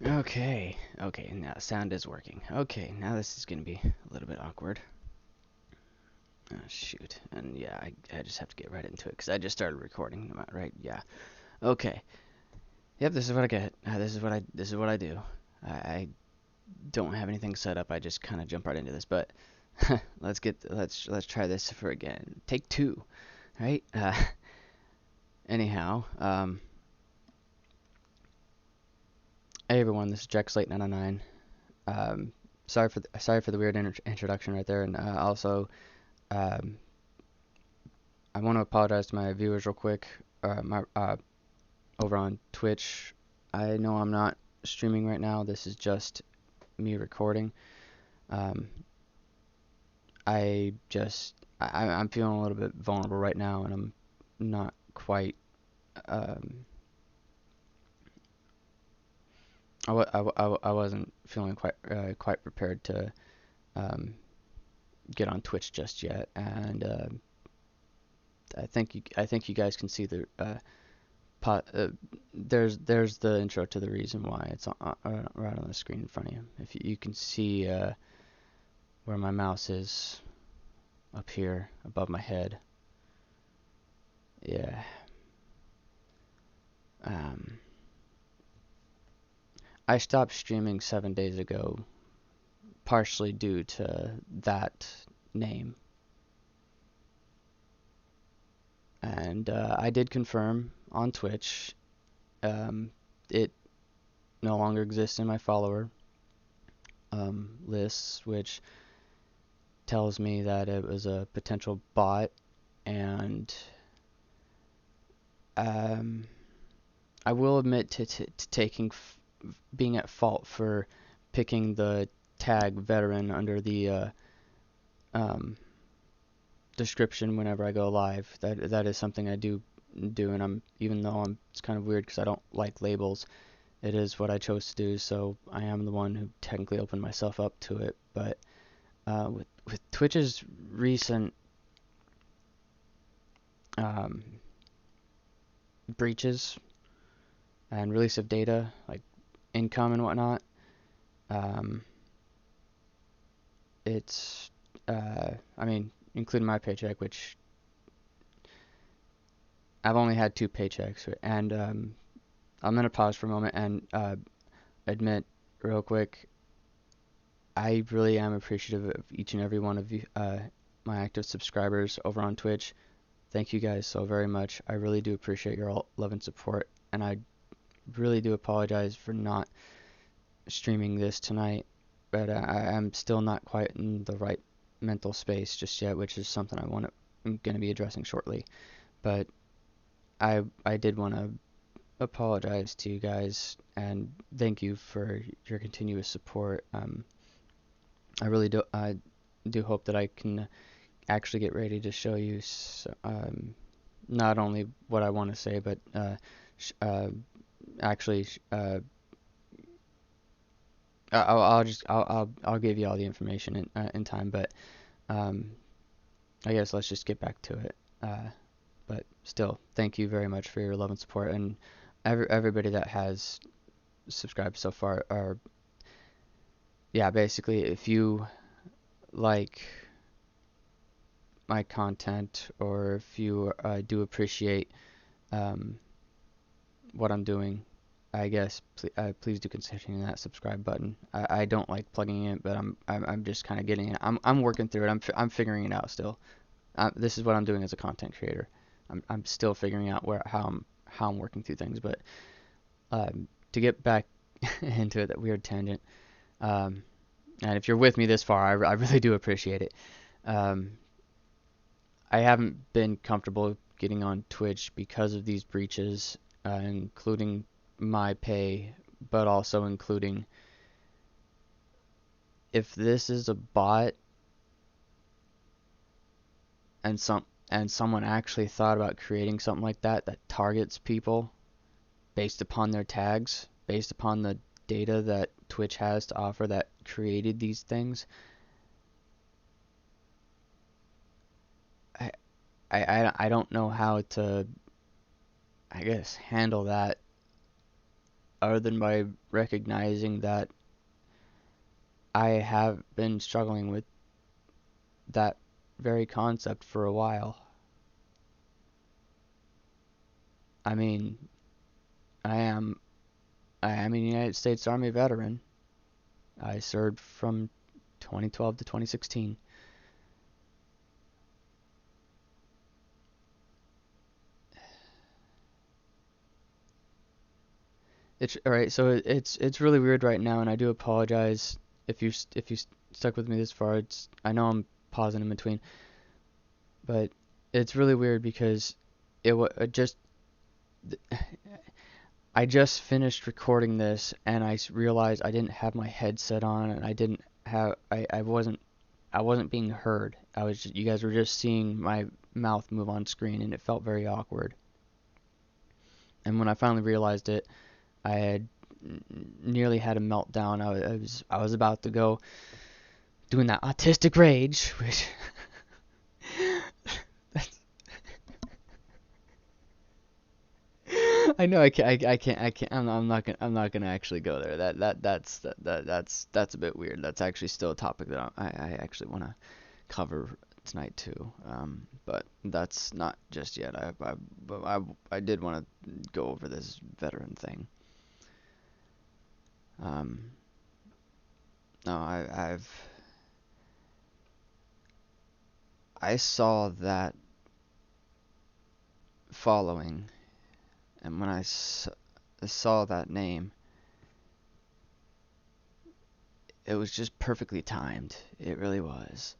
Okay, okay, now sound is working. Okay, now this is gonna be a little bit awkward. Oh, shoot. And yeah, I just have to get right into it because I just started recording, right? Yeah. Okay. Yep, this is what I get. This is what I do. I don't have anything set up. I just kind of jump right into this. But let's try this for again. Take two, right? Anyhow, hey everyone, this is Jack Slate 909. Sorry for the weird introduction right there, and also um, I want to apologize to my viewers real quick. My over on Twitch. I know I'm not streaming right now. This is just me recording. Um, I'm feeling a little bit vulnerable right now, and I'm not quite. Um, I wasn't feeling quite prepared to um, get on Twitch just yet, and I think you guys can see the pot. There's the intro to the reason why it's right on the screen in front of you. If you can see where my mouse is up here above my head. Yeah. Um, I stopped streaming 7 days ago, partially due to that name. And I did confirm on Twitch. It no longer exists in my follower lists, which tells me that it was a potential bot. And um, I will admit to taking being at fault for picking the tag veteran under the um, description whenever I go live. That is something I do, and even though it's kind of weird because I don't like labels. It is what I chose to do, so I am the one who technically opened myself up to it. But with Twitch's recent um, breaches and release of data, like income and whatnot, um, it's I mean, including my paycheck, which I've only had two paychecks, and I'm gonna pause for a moment and admit real quick, I really am appreciative of each and every one of you, my active subscribers over on Twitch. Thank you guys so very much. I really do appreciate your all love and support, and I really do apologize for not streaming this tonight, but I'm still not quite in the right mental space just yet, which is something I'm going to be addressing shortly. But I did want to apologize to you guys and thank you for your continuous support. I really do hope that I can actually get ready to show you not only what I want to say, but sh- uh, actually I'll give you all the information in time. But um, I guess let's just get back to it. But still, thank you very much for your love and support, and everybody that has subscribed so far. Or yeah, basically, if you like my content, or if you do appreciate um, what I'm doing, I guess please do consider hitting that subscribe button. I don't like plugging it, but I'm just kind of getting it. I'm working through it. I'm figuring it out still. This is what I'm doing as a content creator. I'm still figuring out how I'm working through things. But to get back into it, that weird tangent. Um, and if you're with me this far, I really do appreciate it. Um, I haven't been comfortable getting on Twitch because of these breaches, including my pay, but also including if this is a bot and someone actually thought about creating something like that targets people based upon their tags, based upon the data that Twitch has to offer that created these things. I I don't know how to, I guess, handle that other than by recognizing that I have been struggling with that very concept for a while. I mean, I am I am a United States Army veteran. I served from 2012 to 2016. It's all right. So it's really weird right now, and I do apologize if you stuck with me this far. It's I know I'm pausing in between, but it's really weird because it just I just finished recording this, and realized I didn't have my headset on, and I didn't have I wasn't being heard. You guys were just seeing my mouth move on screen, and it felt very awkward. And when I finally realized it, I had nearly had a meltdown. I was about to go doing that autistic rage, which I know I can't. I'm not gonna actually go there. That's a bit weird. That's actually still a topic that I actually want to cover tonight too. But that's not just yet. I did want to go over this veteran thing. Um, no, I saw that following, and when saw that name, it was just perfectly timed. It really was.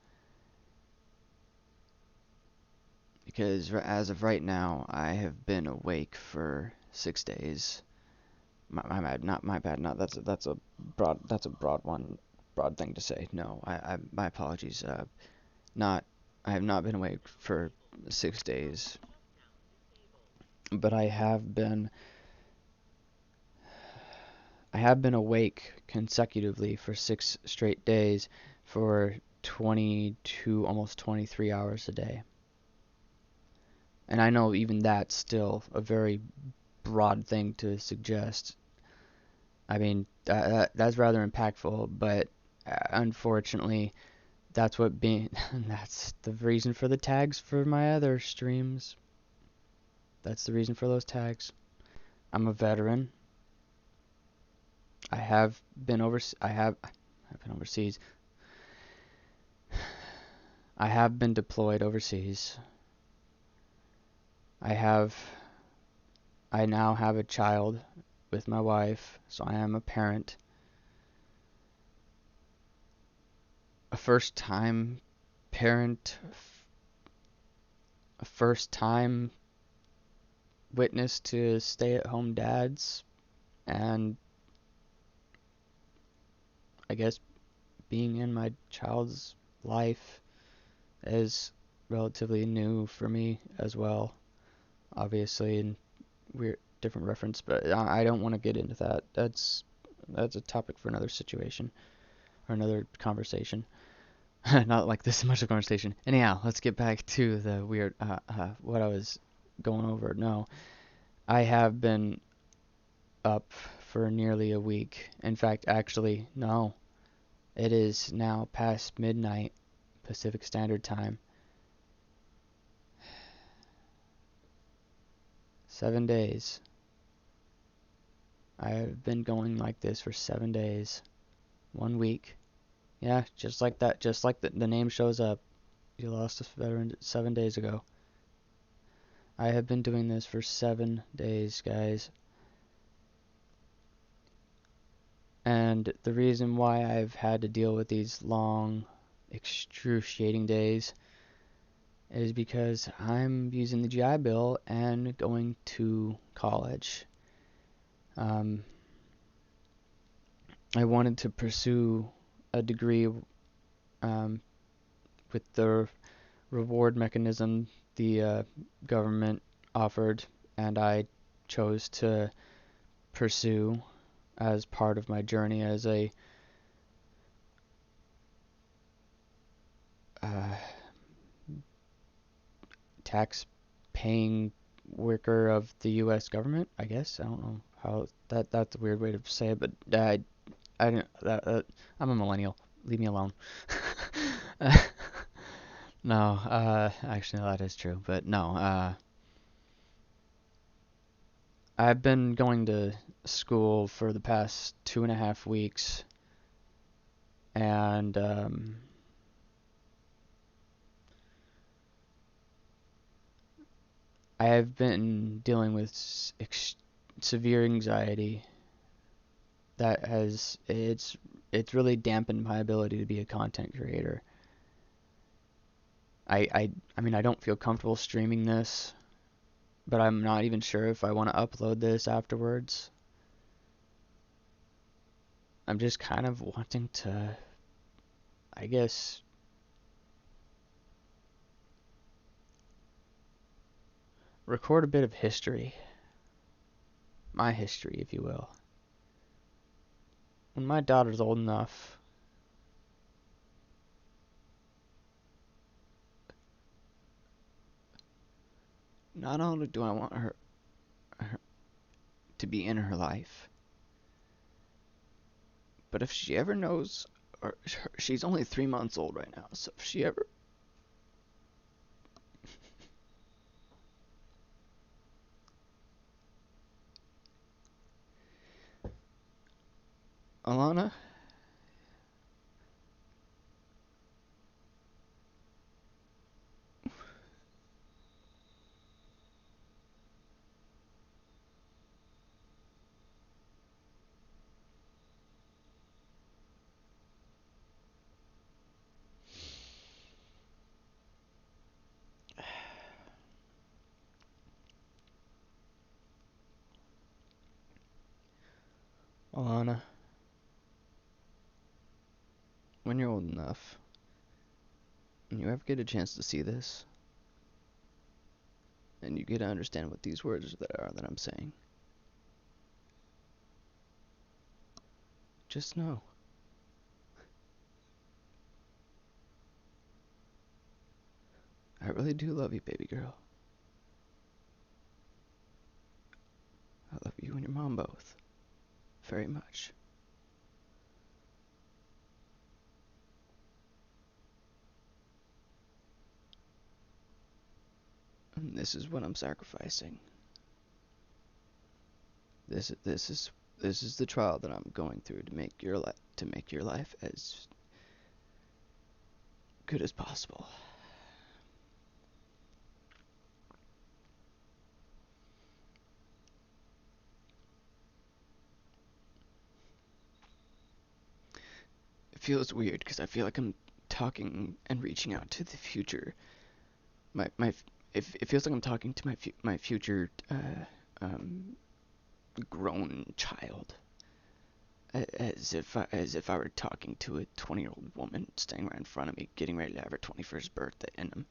Because as of right now, I have been awake for 6 days. My bad, not my bad. Not that's a broad thing to say. No, my apologies. Not I have not been awake for 6 days, but I have been awake consecutively for 6 straight days for 22, almost 23 hours a day. And I know even that's still a very broad thing to suggest. I mean, that's rather impactful, but unfortunately, that's the reason for the tags for my other streams. That's the reason for those tags. I'm a veteran. I've been overseas. I have been deployed overseas. I have I now have a child with my wife, so I am a parent. A first time parent, a first time witness to stay at home dads, and I guess being in my child's life is relatively new for me as well, obviously, and weird different reference, but I don't want to get into that. That's a topic for another situation or another conversation. Not like this much of a conversation. Anyhow, let's get back to the weird what I was going over. No, I have been up for nearly a week. In fact, actually, no. It is now past midnight Pacific Standard Time. 7 days. I have been going like this for 7 days. 1 week. Yeah, just like that. Just like the name shows up. You lost a veteran 7 days ago. I have been doing this for 7 days, guys. And the reason why I've had to deal with these long, excruciating days is because I'm using the GI Bill and going to college. I wanted to pursue a degree with the reward mechanism the government offered, and I chose to pursue as part of my journey as a uh, tax paying worker of the U.S. government, I guess. I don't know how that's a weird way to say it, but I don't I'm a millennial. Leave me alone. No, actually that is true, but no, I've been going to school for the past 2.5 weeks, and I have been dealing with severe anxiety that has it's really dampened my ability to be a content creator. I mean I don't feel comfortable streaming this, but I'm not even sure if I want to upload this afterwards. I'm just kind of wanting to, I guess, record a bit of history. My history, if you will. When my daughter's old enough, not only do I want her to be in her life, but if she ever knows, or she's only 3 months old right now, so if she ever, Alana, Alana, when you're old enough, and you ever get a chance to see this, and you get to understand what these words that I'm saying, just know, I really do love you, baby girl. I love you and your mom both, very much. And this is what I'm sacrificing. This is the trial that I'm going through to make your life as good as possible. It feels weird because I feel like I'm talking and reaching out to the future. My it feels like I'm talking to my future um, grown child, as if I were talking to a 20-year-old woman standing right in front of me, getting ready to have her 21st birthday, and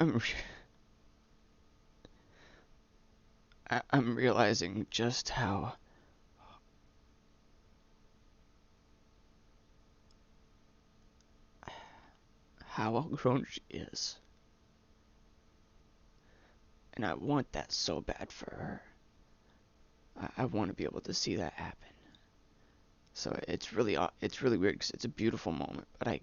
I'm I'm realizing just how outgrown she is, and I want that so bad for her. I want to be able to see that happen. So it's really weird because it's a beautiful moment, but I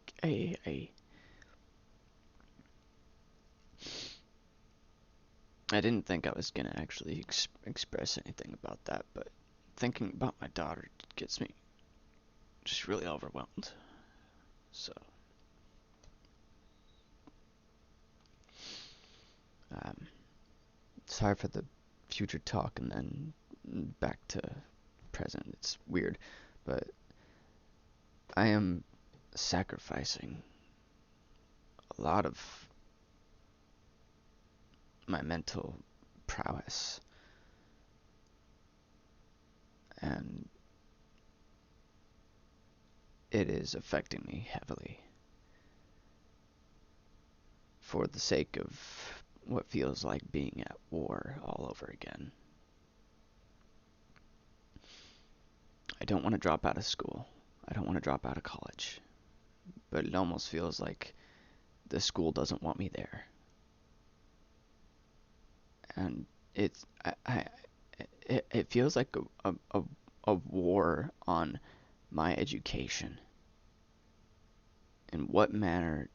didn't think I was gonna actually express anything about that, but thinking about my daughter gets me just really overwhelmed. So, um, sorry for the future talk and then back to present. It's weird, but I am sacrificing a lot of my mental prowess, and it is affecting me heavily for the sake of what feels like being at war all over again. I don't want to drop out of school. I don't want to drop out of college. But it almost feels like the school doesn't want me there. and it feels like a war on my education. In what manner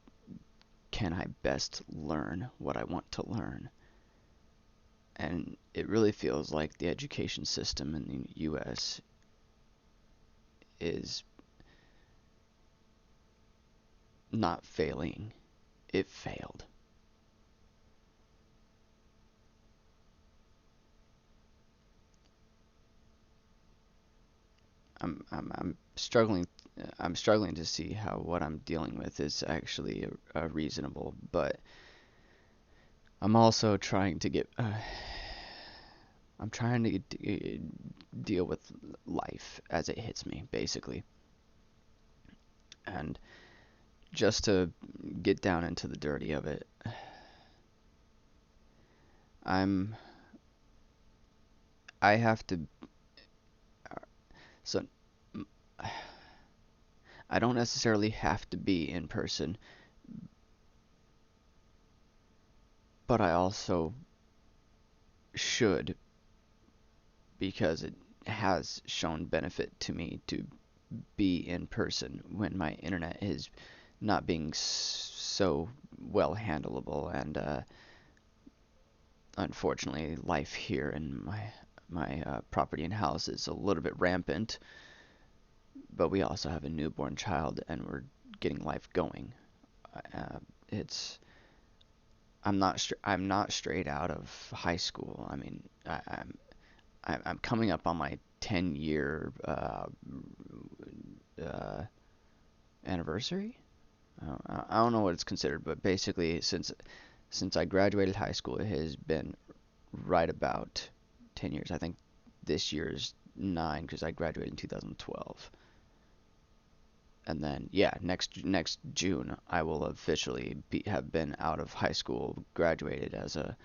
can I best learn what I want to learn? And it really feels like the education system in the US is not failing. It failed. I'm struggling. I'm struggling to see how what I'm dealing with is actually reasonable, but I'm also trying to get. I'm trying to deal with life as it hits me, basically, and just to get down into the dirty of it, I'm. I have to. So I don't necessarily have to be in person, but I also should because it has shown benefit to me to be in person when my internet is not being so well handleable, and unfortunately life here in my property and house is a little bit rampant, but we also have a newborn child and we're getting life going. It's I'm not straight out of high school. I mean, I'm coming up on my 10-year uh, anniversary. I don't know what it's considered, but basically, since I graduated high school, it has been right about 10 years. I think this year is 9 because I graduated in 2012. And then, yeah, next June, I will officially have been out of high school, graduated as a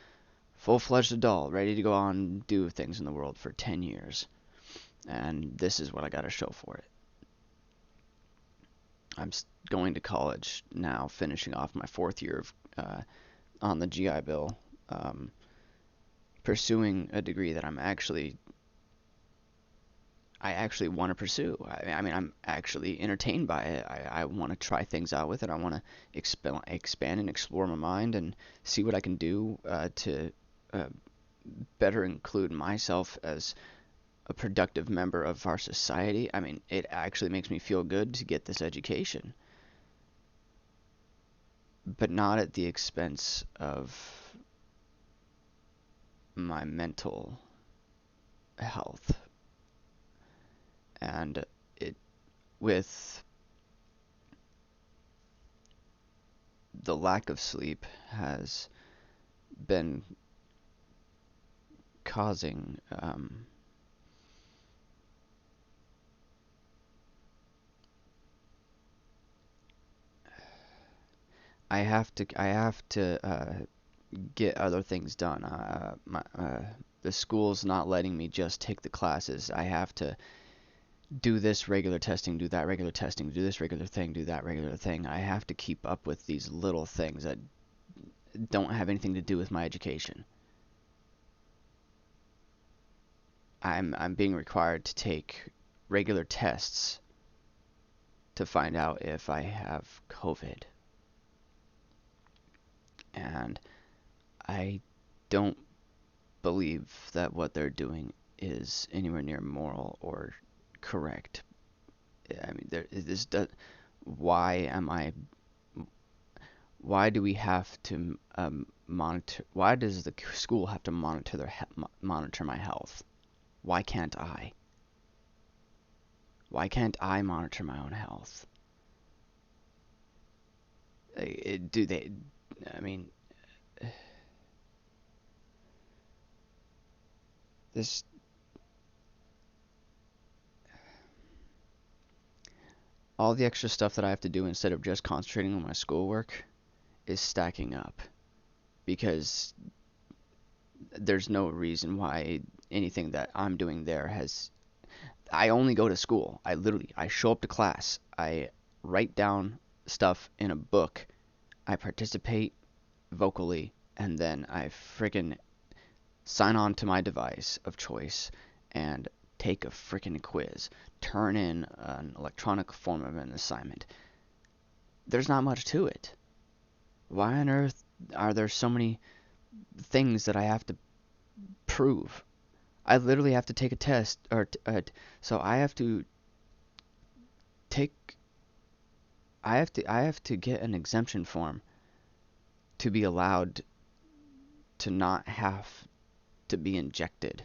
full-fledged adult, ready to go on and do things in the world for 10 years. And this is what I got to show for it. I'm going to college now, finishing off my fourth year of on the GI Bill, um, pursuing a degree that I actually want to pursue. I mean, I'm actually entertained by it. I want to try things out with it. I want to expand and explore my mind and see what I can do to uh, better include myself as a productive member of our society. I mean, it actually makes me feel good to get this education, but not at the expense of my mental health. And it with the lack of sleep has been causing I have to get other things done. The school's not letting me just take the classes. I have to do this regular testing, do that regular testing, do this regular thing, do that regular thing. I have to keep up with these little things that don't have anything to do with my education. I'm being required to take regular tests to find out if I have COVID. And I don't believe that what they're doing is anywhere near moral or correct. I mean, this does. Why am I? Why do we have to monitor? Why does the school have to monitor my health? Why can't I? Why can't I monitor my own health? Do they? I mean, this all the extra stuff that I have to do instead of just concentrating on my schoolwork is stacking up because there's no reason why anything that I'm doing there has. I only go to school. I show up to class. I write down stuff in a book. I participate vocally, and then I friggin' sign on to my device of choice and take a freaking quiz, turn in an electronic form of an assignment. There's not much to it. Why on earth are there so many things that I have to prove? I literally have to take a test, or so I have to take. I have to get an exemption form to be allowed to not have to be injected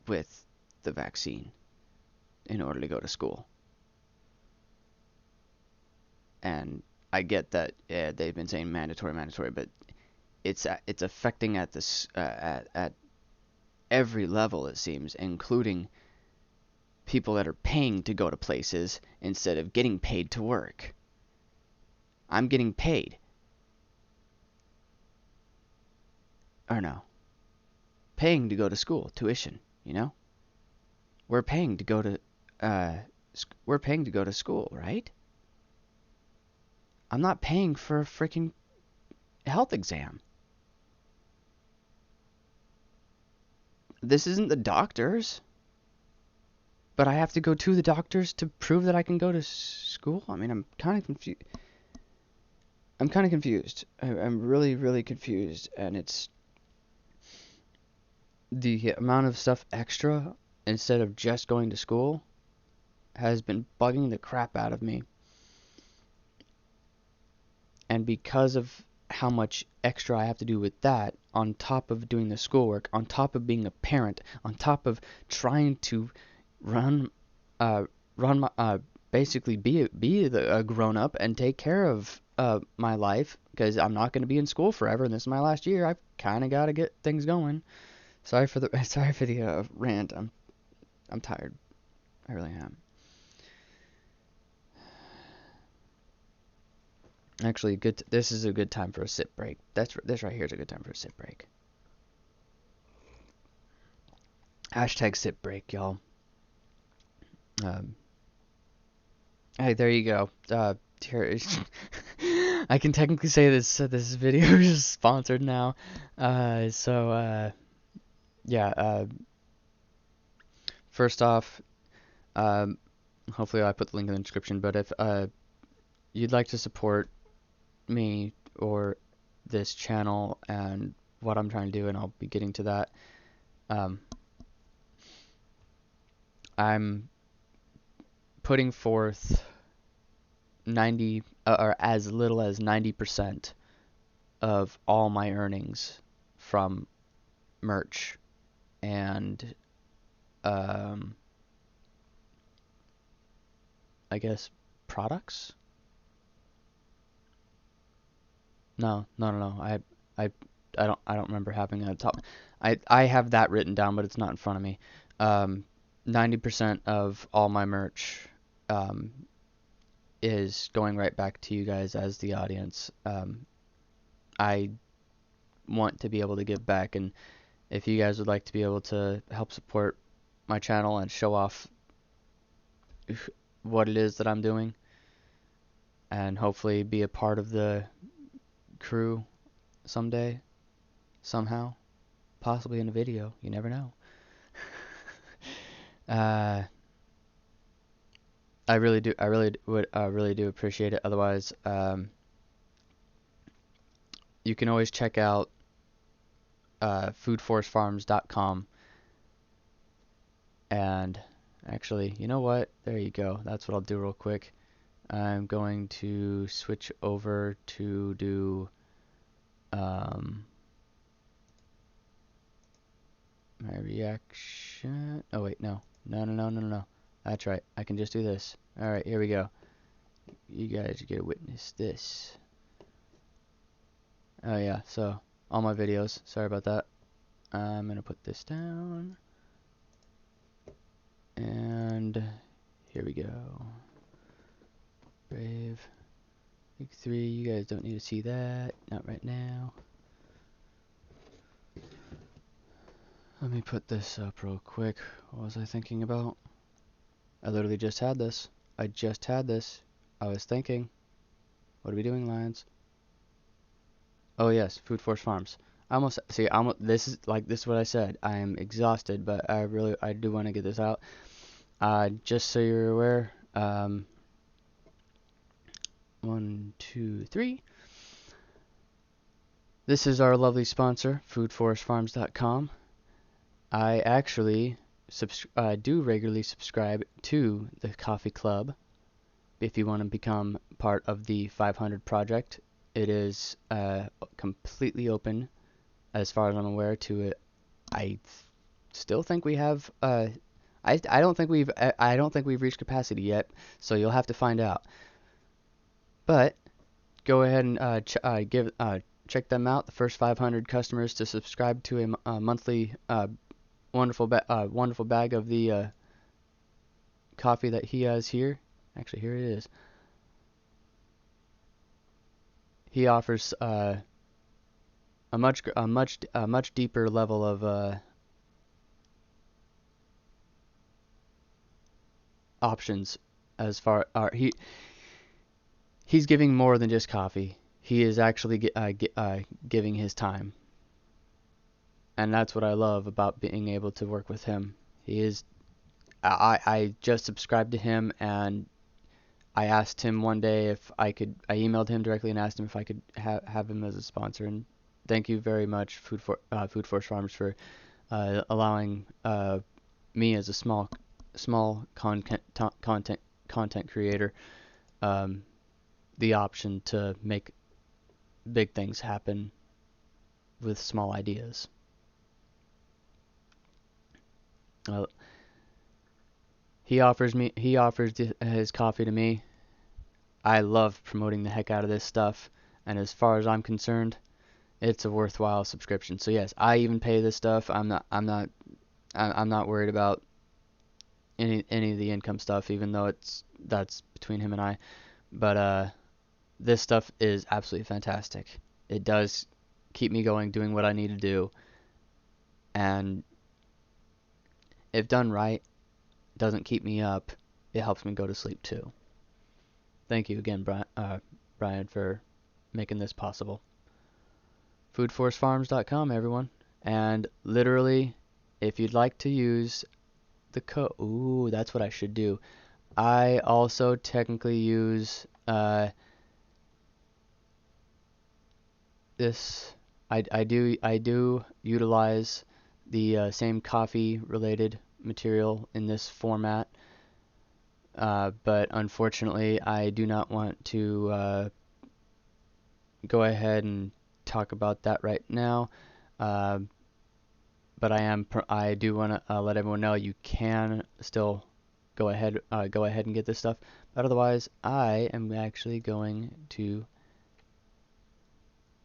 with the vaccine in order to go to school. And I get that they've been saying mandatory, but it's affecting at this at every level, it seems, including people that are paying to go to places instead of getting paid to work. I'm getting paid. Or no. Paying to go to school, tuition, you know? We're paying to go to school, right? I'm not paying for a freaking health exam. This isn't the doctor's. But I have to go to the doctors to prove that I can go to school? I mean, I'm kind of confused. I'm really, really confused. And it's the amount of stuff extra instead of just going to school has been bugging the crap out of me. And because of how much extra I have to do with that, on top of doing the schoolwork, on top of being a parent, on top of trying to run my basically be a grown up and take care of my life, because I'm not going to be in school forever and this is my last year. I've kind of got to get things going. Sorry for the rant. I'm tired. I really am. Actually, this is a good time for a sip break. This right here is a good time for a sip break. Hashtag sip break, y'all. Hey, there you go. Here, I can technically say this video is sponsored now. Yeah. First off, hopefully I put the link in the description. But if you'd like to support me or this channel and what I'm trying to do, and I'll be getting to that. I'm putting forth 90 or as little as 90% of all my earnings from merch and I guess products. No. I don't remember having it at the top. I have that written down, but it's not in front of me. 90% of all my merch is going right back to you guys as the audience. I want to be able to give back, and if you guys would like to be able to help support my channel and show off what it is that I'm doing, and hopefully be a part of the crew someday, somehow, possibly in a video, you never know. I really do appreciate it. Otherwise, you can always check out foodforcefarms.com. And actually, you know what? There you go. That's what I'll do real quick. I'm going to switch over to do my reaction. Oh wait, no. That's right. I can just do this. All right, here we go. You guys get to witness this. Oh yeah, so all my videos. Sorry about that. I'm gonna put this down. And here we go. Brave. Week 3, you guys don't need to see that. Not right now. Let me put this up real quick. What was I thinking about? I literally just had this. I was thinking, what are we doing, Lions? Oh yes, Food Force Farms. this is what I said. I am exhausted, but I do want to get this out. Just so you're aware, 1, 2, 3. This is our lovely sponsor, foodforestfarms.com. I actually do regularly subscribe to the coffee club. If you want to become part of the 500 project, it is completely open, as far as I'm aware, to it. I still think we have. I don't think we've reached capacity yet, so you'll have to find out. But go ahead and check them out. The first 500 customers to subscribe to a monthly wonderful bag of the coffee that he has here. Actually, here it is. He offers a much deeper level of options as far he's giving more than just coffee. He is actually giving his time, and that's what I love about being able to work with him. He is. I just subscribed to him, and I asked him one day if I could. I emailed him directly and asked him if I could have him as a sponsor. And thank you very much, Food Forest Farms, for allowing me as a small content creator the option to make big things happen with small ideas. He offers his coffee to me. I love promoting the heck out of this stuff, and as far as I'm concerned, it's a worthwhile subscription. So yes, I even pay this stuff. I'm not worried about any of the income stuff, even though that's between him and I. But this stuff is absolutely fantastic. It does keep me going, doing what I need to do, and if done right, doesn't keep me up. It helps me go to sleep too. Thank you again, Brian, for making this possible. Foodforestfarms.com, everyone. And literally, if you'd like to use the code... Ooh, that's what I should do. I also technically use this... I do utilize the same coffee-related material in this format, but unfortunately I do not want to go ahead and talk about that right now. But I do want to let everyone know you can still go ahead and get this stuff. But otherwise, I am actually going to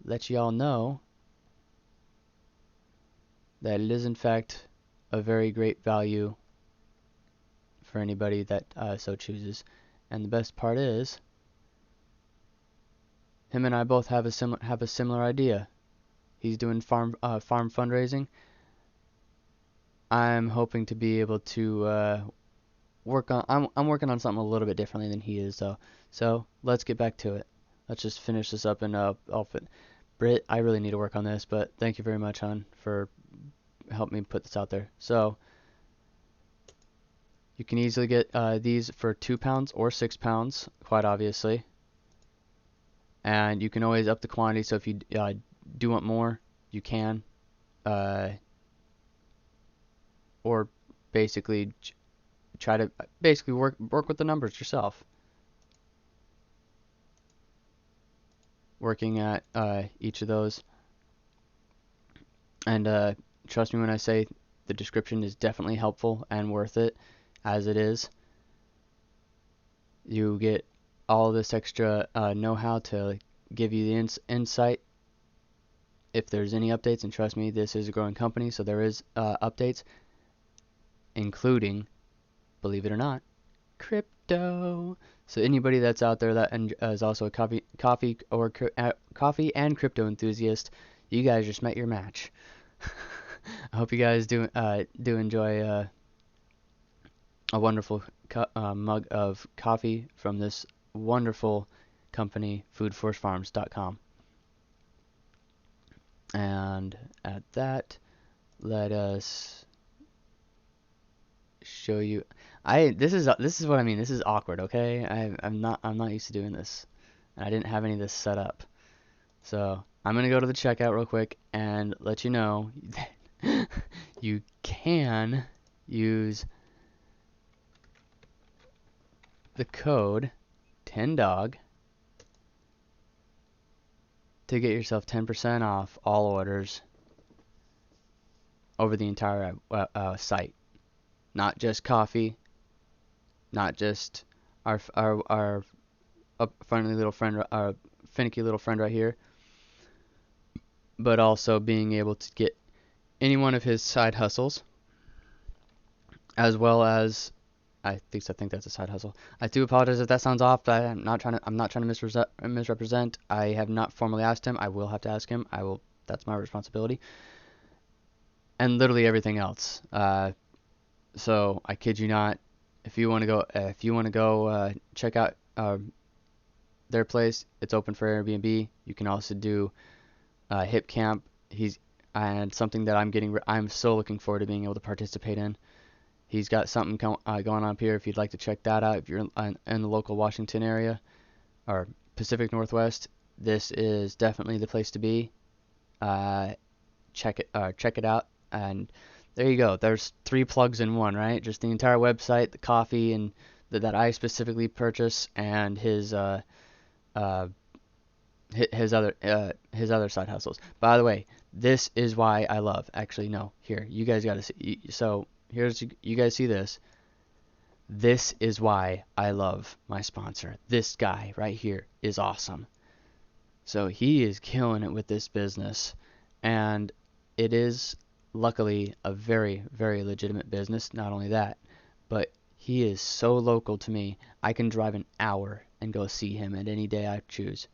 let y'all know that it is in fact a very great value for anybody that so chooses. And the best part is, him and I both have a similar idea. He's doing farm fundraising. I'm hoping to be able to work on. I'm working on something a little bit differently than he is, though. So let's get back to it. Let's just finish this up and Britt, I really need to work on this, but thank you very much, hon, for helping me put this out there. So you can easily get these for 2 pounds or 6 pounds, quite obviously. And you can always up the quantity, so if you do want more, you can. Or basically try to work with the numbers yourself. Working at each of those. And trust me when I say the description is definitely helpful and worth it, as it is. You get all this extra know-how to give you the insight if there's any updates, and trust me, this is a growing company, so there is updates, including, believe it or not, crypto. So anybody that's out there that is also a coffee and crypto enthusiast, you guys just met your match. I hope you guys do enjoy a wonderful mug of coffee from this wonderful company, foodforestfarms.com. And at that, let us show you. This is what I mean. This is awkward, okay? I'm not used to doing this. And I didn't have any of this set up. So I'm gonna go to the checkout real quick and let you know that you can use the code 10dog to get yourself 10% off all orders over the entire site. Not just coffee, not just our friendly little friend, our finicky little friend right here, but also being able to get any one of his side hustles, as well as I think that's a side hustle. I do apologize if that sounds off. I'm not trying to misrepresent. I have not formally asked him. I will have to ask him. I will. That's my responsibility. And literally everything else. So I kid you not. If you want to go check out their place, it's open for Airbnb. You can also do Hip Camp. He's and something that I'm so looking forward to being able to participate in. He's got something going on up here if you'd like to check that out. If you're in the local Washington area or Pacific Northwest, this is definitely the place to be. Uh, check it out. And there you go. There's 3 plugs in one, right? Just the entire website, the coffee, and that I specifically purchase, and uh, his other side hustles. By the way, this is why I love. Actually, no. Here, you guys got to see. So here's you guys see this. This is why I love my sponsor. This guy right here is awesome. So he is killing it with this business, and it is luckily a very, very legitimate business. Not only that, but he is so local to me. I can drive an hour and go see him at any day I choose.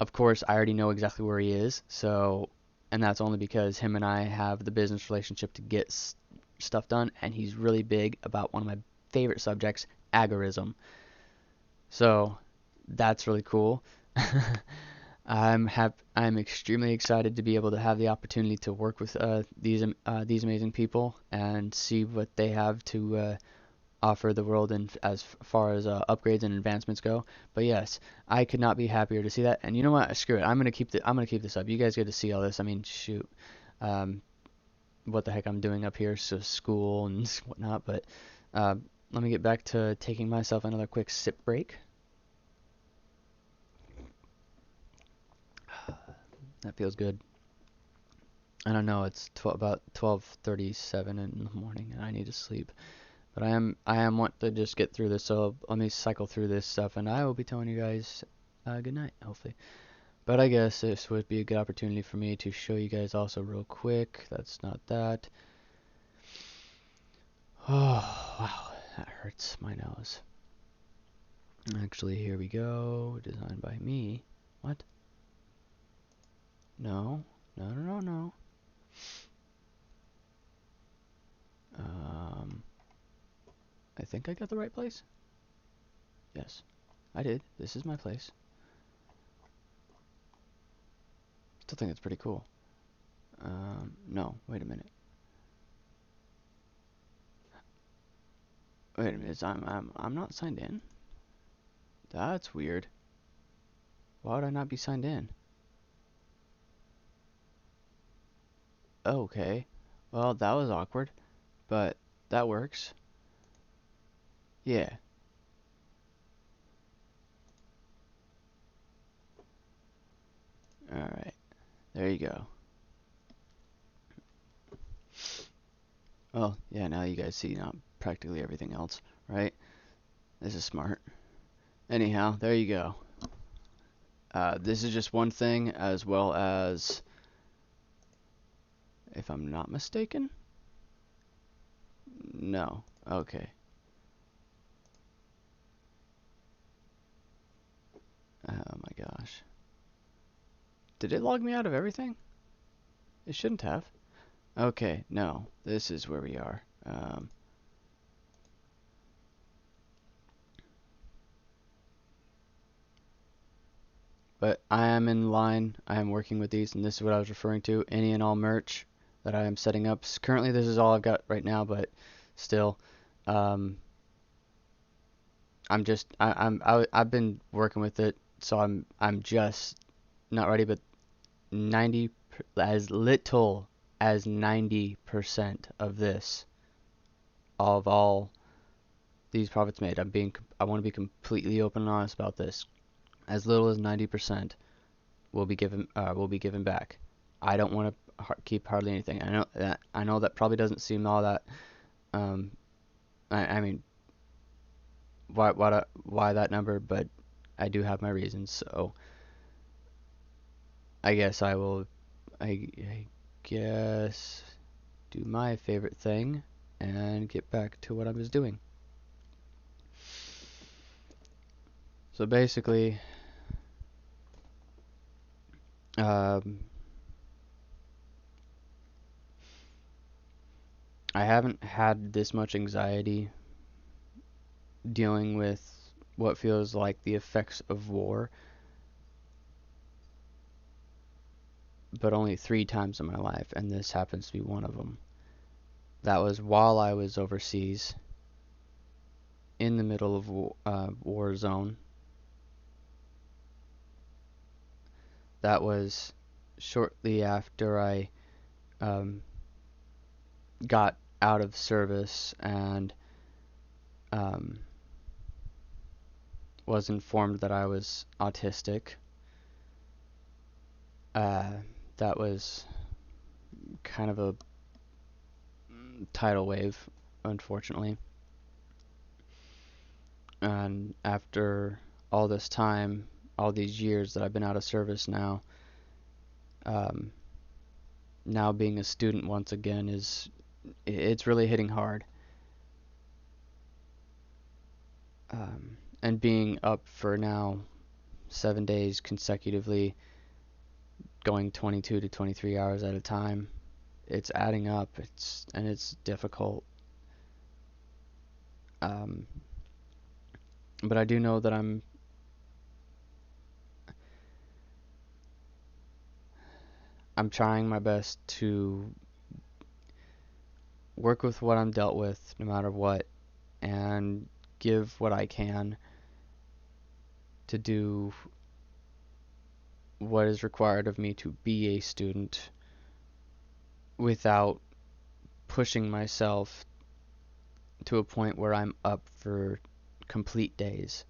Of course, I already know exactly where he is, and that's only because him and I have the business relationship to get stuff done, and he's really big about one of my favorite subjects, agorism. So that's really cool. I'm extremely excited to be able to have the opportunity to work with these amazing people and see what they have to offer the world and as far as upgrades and advancements go. But yes, I could not be happier to see that. And you know what? Screw it. I'm gonna keep this up. You guys get to see all this. I mean, shoot, um, what the heck I'm doing up here? So school and whatnot. But uh, let me get back to taking myself another quick sip break. That feels good. I don't know. It's about 12:37 in the morning, and I need to sleep. But I am want to just get through this, so let me cycle through this stuff, and I will be telling you guys good night, hopefully. But I guess this would be a good opportunity for me to show you guys also real quick. That's not that. Oh, wow, that hurts my nose. Actually, here we go. Designed by me. What? No, no, no, no, no. Um, I think I got the right place. Yes, I did. This is my place. Still think it's pretty cool. No, wait a minute. Wait a minute. I'm not signed in. That's weird. Why would I not be signed in? Okay. Well, that was awkward, but that works. Yeah. All right. There you go. Well, yeah, now you guys see now practically everything else, right? This is smart. Anyhow, there you go. This is just one thing, as well as, if I'm not mistaken, no. Okay. Oh my gosh. Did it log me out of everything? It shouldn't have. Okay, no. This is where we are. but I am in line. I am working with these, and this is what I was referring to. Any and all merch that I am setting up. Currently, this is all I've got right now, but still, um, I've been working with it, so I'm just not ready, but 90 as little as 90% of this, of all these profits made. I want to be completely open and honest about this. As little as 90% will be given back. I don't want to keep hardly anything. I know that probably doesn't seem all that. Um, I mean, why that number? But I do have my reasons. So I guess I will. I guess do my favorite thing and get back to what I was doing. So basically, um, I haven't had this much anxiety dealing with what feels like the effects of war, but only 3 times in my life, and this happens to be one of them. That was while I was overseas in the middle of war zone. That was shortly after I um, got out of service and um, was informed that I was autistic. Uh, that was kind of a tidal wave, unfortunately. And after all this time, all these years that I've been out of service now, um, now being a student once again it's really hitting hard. And being up for now 7 days consecutively, going 22 to 23 hours at a time, it's adding up. It's difficult. Um, but I do know that I'm trying my best to work with what I'm dealt with, no matter what, and give what I can to do what is required of me to be a student without pushing myself to a point where I'm up for complete days.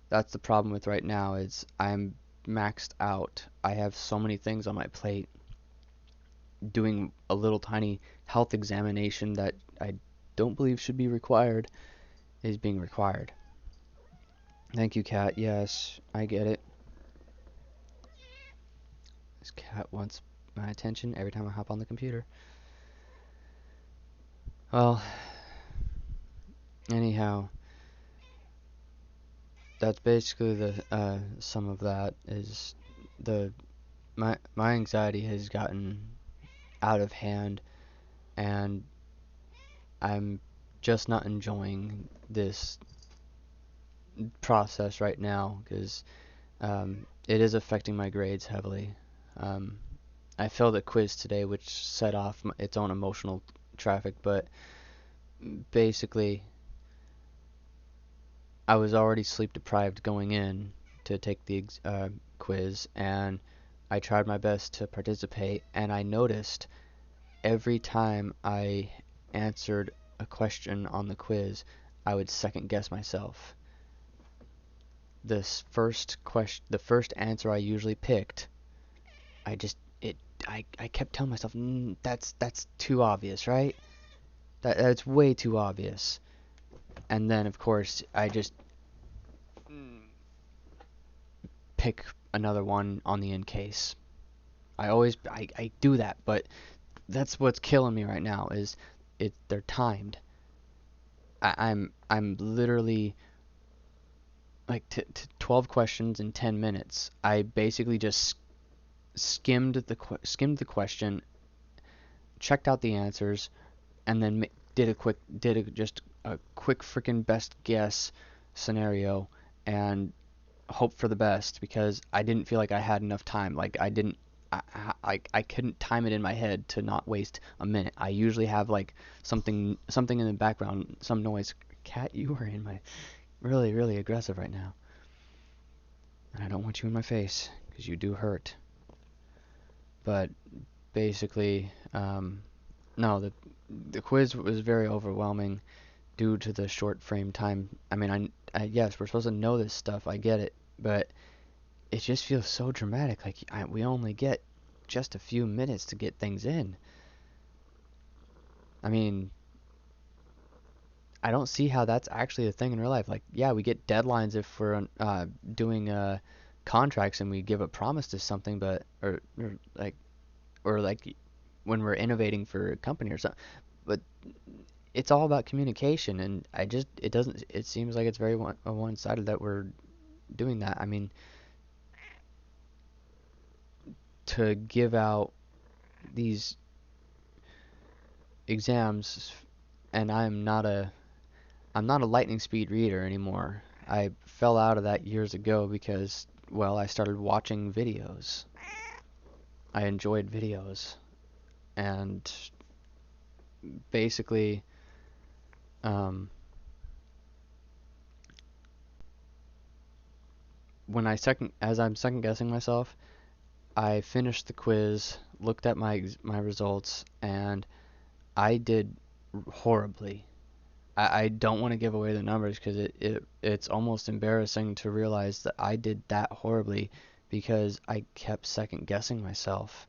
That's the problem with right now is I'm maxed out. I have so many things on my plate. Doing a little tiny health examination that I don't believe should be required is being required. Thank you, cat. Yes, I get it. This cat wants my attention every time I hop on the computer. Well, anyhow, that's basically the some of that is the my anxiety has gotten out of hand, and I'm just not enjoying this process right now because it is affecting my grades heavily. Um, I failed a quiz today, which set off its own emotional traffic, but basically, I was already sleep deprived going in to take the quiz, and I tried my best to participate, and I noticed every time I answered a question on the quiz, I would second guess myself. The first answer I usually picked, I just it I kept telling myself, that's too obvious, right? That's way too obvious. And then of course I just pick another one on the in case. I do that, but that's what's killing me right now is they're timed. I'm literally like 12 questions in 10 minutes. I basically just skimmed the question, checked out the answers, and then just a quick freaking best guess scenario, and hope for the best because I didn't feel like I had enough time. Like I didn't I couldn't time it in my head to not waste a minute. I usually have like something in the background, some noise. Cat, you are in my really aggressive right now. And I don't want you in my face because you do hurt. But basically, no, the quiz was very overwhelming due to the short frame time. I mean, yes, we're supposed to know this stuff. I get it, but it just feels so dramatic. Like we only get just a few minutes to get things in. I mean, I don't see how that's actually a thing in real life. Like, yeah, we get deadlines if we're doing contracts and we give a promise to something, but or like when we're innovating for a company or something. But it's all about communication, and it doesn't. It seems like it's very one-sided that we're doing that. I mean, to give out these exams, and I'm not a lightning speed reader anymore. I fell out of that years ago because, well, I started watching videos. I enjoyed videos, and basically, um, as I'm second guessing myself, I finished the quiz, looked at my results, and I did horribly. I don't want to give away the numbers because it's almost embarrassing to realize that I did that horribly because I kept second guessing myself.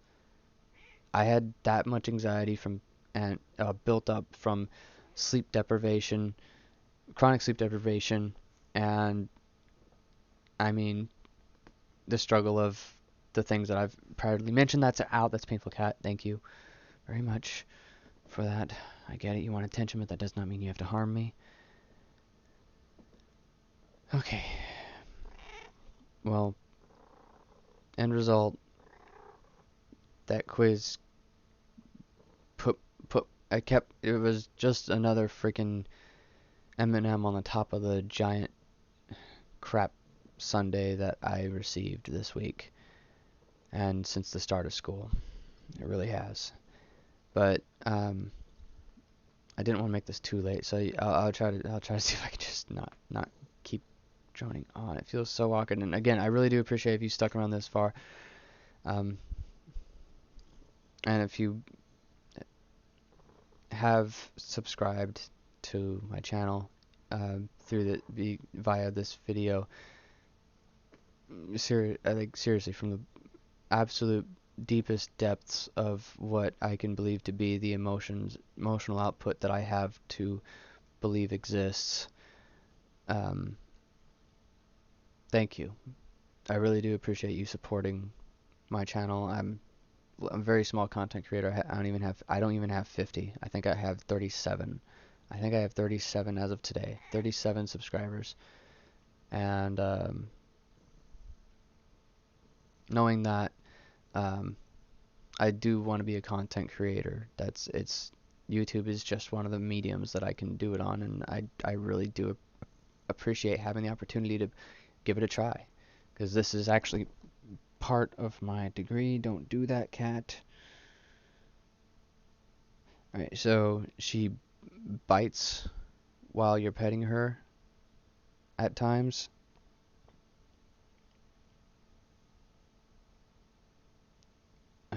I had that much anxiety from and built up from sleep deprivation, chronic sleep deprivation, and I mean the struggle of the things that I've priorly mentioned. That's out. That's painful, cat. Thank you very much for that. I get it. You want attention, but that does not mean you have to harm me. Okay. Well, end result. That quiz put put. I kept. It was just another freaking M&M on the top of the giant crap sundae that I received this week, and since the start of school, it really has. But I didn't want to make this too late, so I'll try to see if I can just not keep droning on. It feels so awkward, and again, I really do appreciate if you stuck around this far. Um, and if you have subscribed to my channel via this video, I think seriously from the absolute deepest depths of what I can believe to be the emotional output that I have to believe exists. Um, Thank you. I really do appreciate you supporting my channel. I'm a very small content creator. I don't even have 50. I think I have 37. I think I have 37 as of today. 37 subscribers. And knowing that um, I do want to be a content creator. YouTube is just one of the mediums that I can do it on, and I really do appreciate having the opportunity to give it a try, because this is actually part of my degree. Don't do that, cat. Alright, so she bites while you're petting her at times.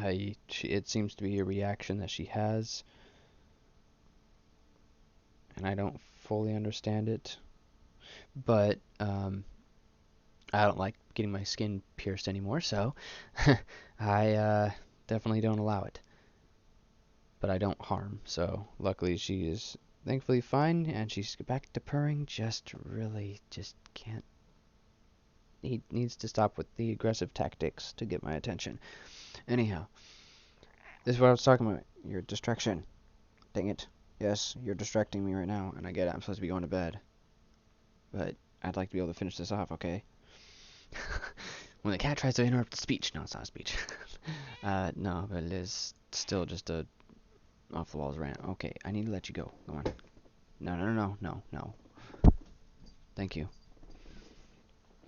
It seems to be a reaction that she has, and I don't fully understand it. But I don't like getting my skin pierced anymore, so I definitely don't allow it. But I don't harm, so luckily she is thankfully fine, and she's back to purring. Just can't. He needs to stop with the aggressive tactics to get my attention. Anyhow, this is what I was talking about. Your distraction. Dang it. Yes, you're distracting me right now, and I get it. I'm supposed to be going to bed. But I'd like to be able to finish this off, okay? When the cat tries to interrupt the speech. No, it's not a speech. No, but it is still just a off the walls rant. Okay, I need to let you go. Come on. No. Thank you.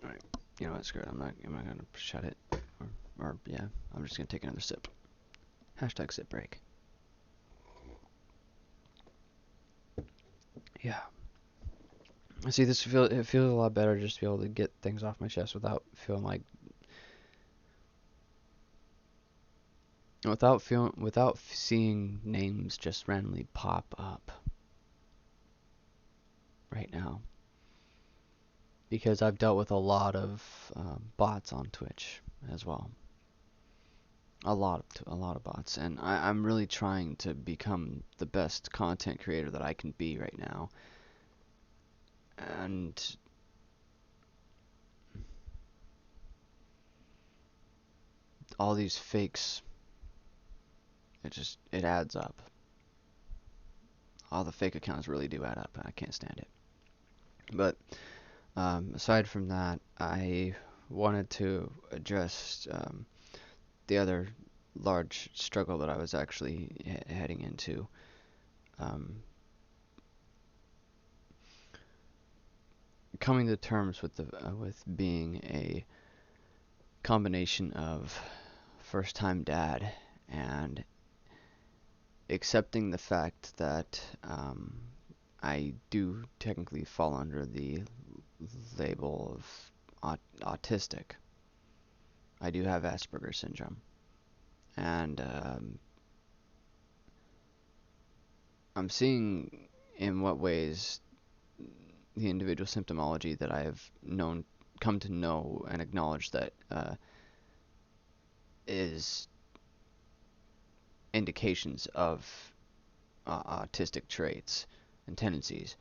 Alright. You know what? Screw it. I'm not gonna shut it. Or yeah, I'm just gonna take another sip. Hashtag sip break. Yeah. See, it feels a lot better just to be able to get things off my chest without feeling like without seeing names just randomly pop up right now, because I've dealt with a lot of bots on Twitch as well. A lot of bots, and I'm really trying to become the best content creator that I can be right now. And all these fakes, it adds up. All the fake accounts really do add up, and I can't stand it. But aside from that, I wanted to address the other large struggle that I was actually heading into. Um, Coming to terms with with being a combination of first-time dad and accepting the fact that I do technically fall under the label of autistic. I do have Asperger's syndrome, and I'm seeing in what ways the individual symptomology that I have come to know and acknowledge that is indications of autistic traits and tendencies.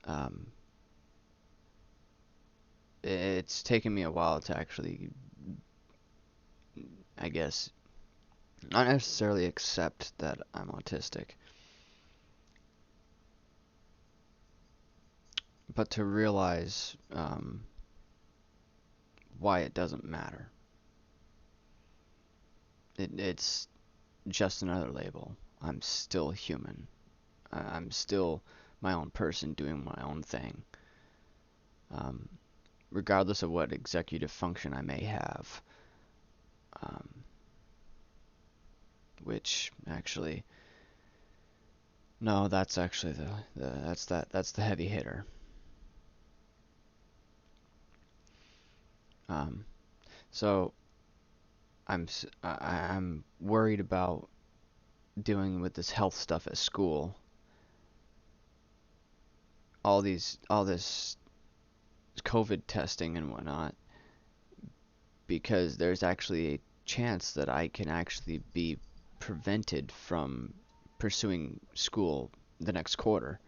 Um, it's taken me a while to actually, I guess, not necessarily accept that I'm autistic, but to realize why it doesn't matter. It's just another label. I'm still human. I'm still my own person doing my own thing, um, regardless of what executive function I may have. Um, which actually, no, that's actually that's the heavy hitter. Um, so I'm worried about dealing with this health stuff at school. All this COVID testing and whatnot, because there's actually a chance that I can actually be prevented from pursuing school the next quarter.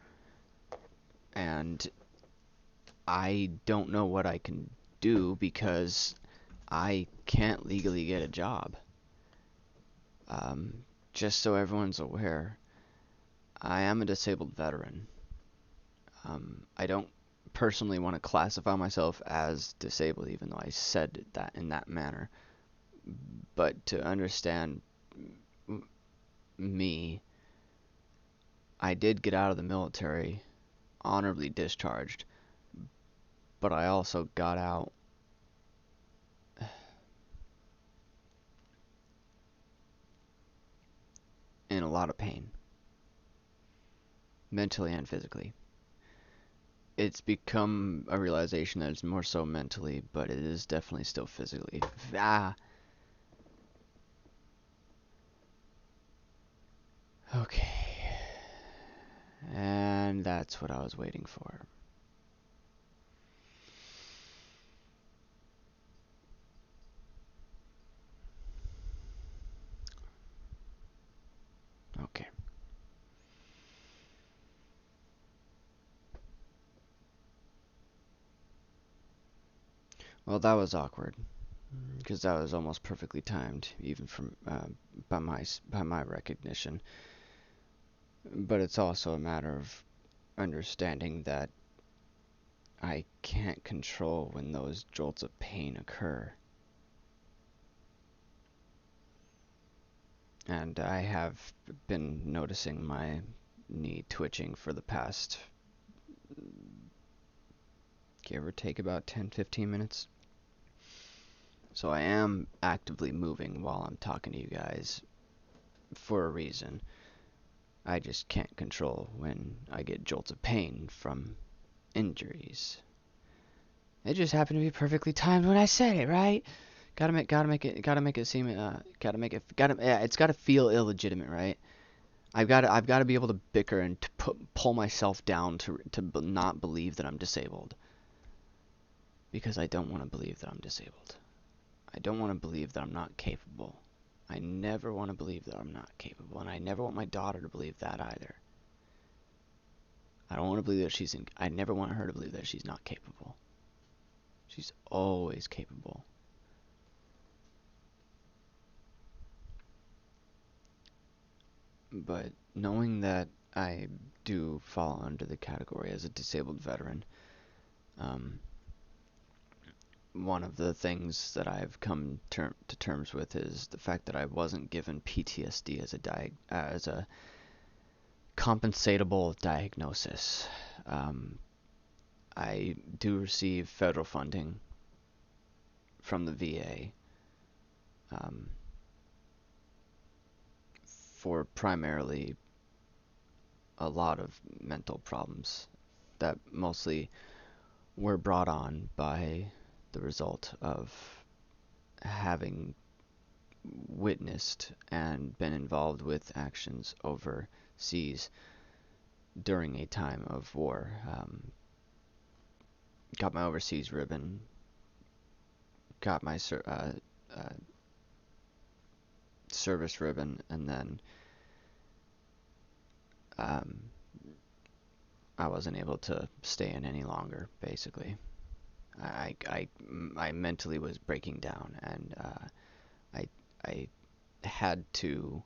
And I don't know what I can do because I can't legally get a job. Just so everyone's aware, I am a disabled veteran. I don't personally want to classify myself as disabled, even though I said that in that manner. But to understand me, I did get out of the military, honorably discharged, but I also got out in a lot of pain, mentally and physically. It's become a realization that it's more so mentally, but it is definitely still physically. Ah, okay. And that's what I was waiting for. Okay. Well, that was awkward because that was almost perfectly timed, even from by my recognition. But it's also a matter of understanding that I can't control when those jolts of pain occur. And I have been noticing my knee twitching for the past, give or take, about 10-15 minutes. So I am actively moving while I'm talking to you guys for a reason. I just can't control when I get jolts of pain from injuries. It just happened to be perfectly timed when I said it, right? Gotta make it seem, yeah, it's gotta feel illegitimate, right? I've gotta be able to bicker and to pull myself down to not believe that I'm disabled. Because I don't want to believe that I'm disabled. I don't want to believe that I'm not capable. I never want to believe that I'm not capable, and I never want my daughter to believe that either. I don't want to believe that I never want her to believe that she's not capable. She's always capable. But knowing that I do fall under the category as a disabled veteran, um, one of the things that I've come to terms with is the fact that I wasn't given PTSD as a compensatable diagnosis. Um, I do receive federal funding from the VA um, for primarily a lot of mental problems that mostly were brought on by the result of having witnessed and been involved with actions overseas during a time of war. Got my overseas ribbon, got my uh, service ribbon, and then um, I wasn't able to stay in any longer, basically. I, I, I mentally was breaking down, and I, I had to,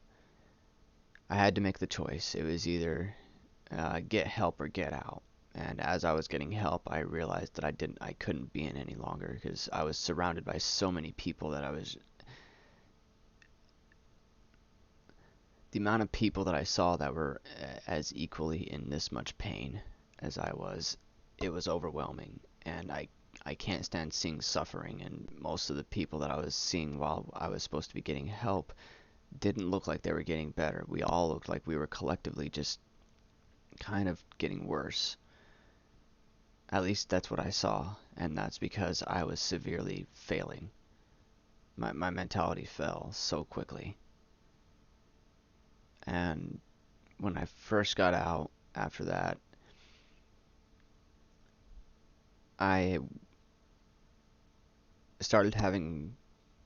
I had to make the choice. It was either get help or get out. And as I was getting help, I realized that I couldn't be in any longer because I was surrounded by so many people that the amount of people that I saw that were as equally in this much pain as I was, it was overwhelming. And I can't stand seeing suffering, and most of the people that I was seeing while I was supposed to be getting help didn't look like they were getting better. We all looked like we were collectively just kind of getting worse. At least that's what I saw, and that's because I was severely failing. My mentality fell so quickly. And when I first got out after that, I started having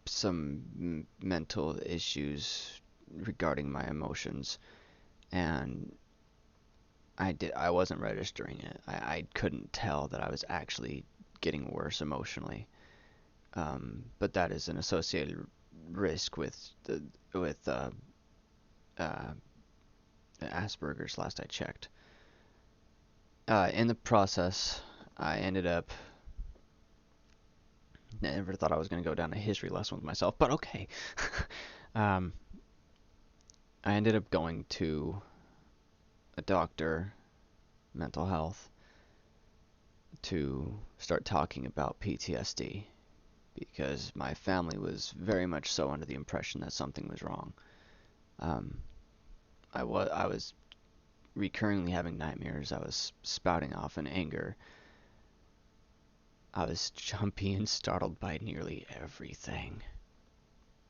some mental issues regarding my emotions, and I wasn't registering it. I couldn't tell that I was actually getting worse emotionally. But that is an associated risk with uh, Asperger's. Last I checked. In the process, I ended up. Never thought I was going to go down a history lesson with myself, but okay. um, I ended up going to a doctor, mental health, to start talking about PTSD because my family was very much so under the impression that something was wrong. Um, I was recurringly having nightmares. I was spouting off in anger. I was jumpy and startled by nearly everything.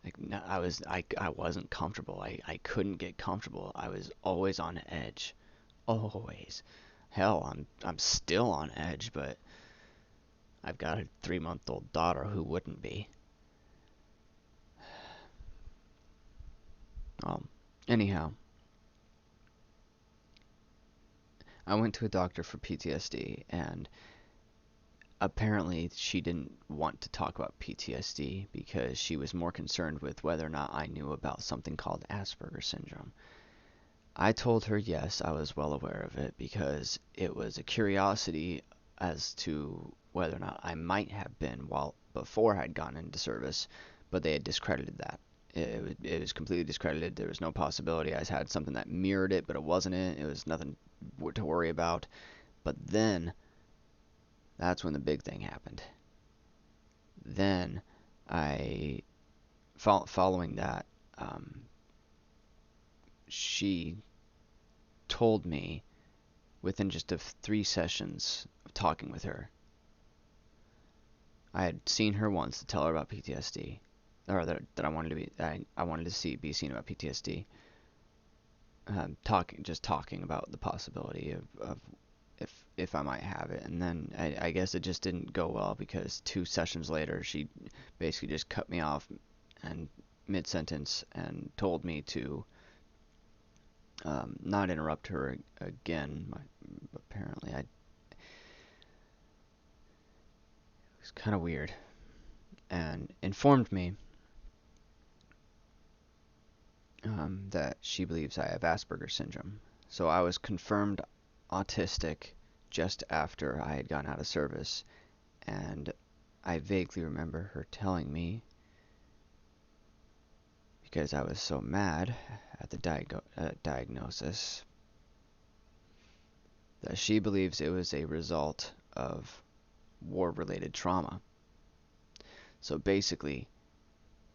Like no, I wasn't comfortable. I couldn't get comfortable. I was always on edge. Always. Hell, I'm still on edge, but I've got a 3-month-old daughter who wouldn't be. Um, anyhow, I went to a doctor for PTSD, and apparently she didn't want to talk about PTSD because she was more concerned with whether or not I knew about something called Asperger's syndrome. I told her yes, I was well aware of it because it was a curiosity as to whether or not I might have been while before I'd gone into service, but they had discredited that. It was completely discredited. There was no possibility. I had something that mirrored it, but it wasn't it. It was nothing to worry about. But then, that's when the big thing happened. Then I following that, um, she told me within just 3 sessions of talking with her. I had seen her once to tell her about PTSD, or that I wanted to I wanted to be seen about PTSD. Talking about the possibility of if I might have it, and then I guess it just didn't go well because 2 sessions later she basically just cut me off and mid sentence and told me to not interrupt her again. Apparently, it was kind of weird, and informed me that she believes I have Asperger's syndrome. So I was confirmed autistic just after I had gotten out of service, and I vaguely remember her telling me, because I was so mad at the diagnosis, that she believes it was a result of war-related trauma. So basically,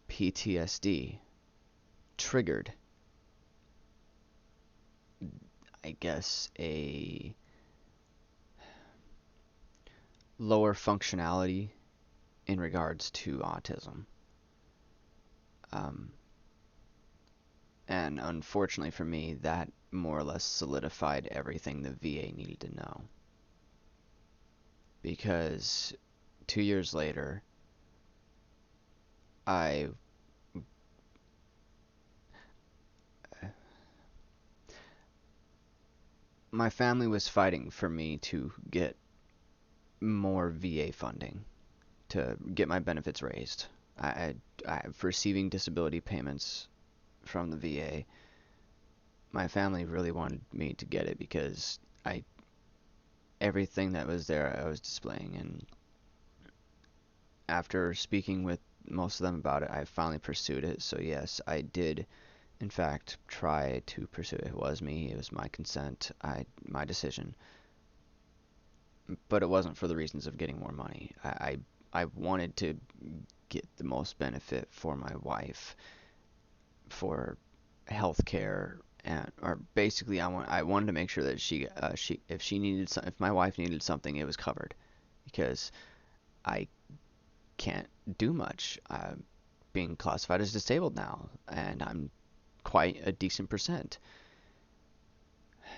PTSD triggered, I guess, a lower functionality in regards to autism. Um, and unfortunately for me, that more or less solidified everything the VA needed to know. Because 2 years later, I my family was fighting for me to get more VA funding to get my benefits raised. I receiving disability payments from the VA. My family really wanted me to get it because I everything that was there I was displaying, and after speaking with most of them about it, I finally pursued it. So yes, I did in fact try to pursue it. It was me, it was my consent, my decision. But it wasn't for the reasons of getting more money. I wanted to get the most benefit for my wife for health care, and or basically I wanted to make sure that she if she needed if my wife needed something, it was covered, because I can't do much. I'm being classified as disabled now, and I'm quite a decent percent.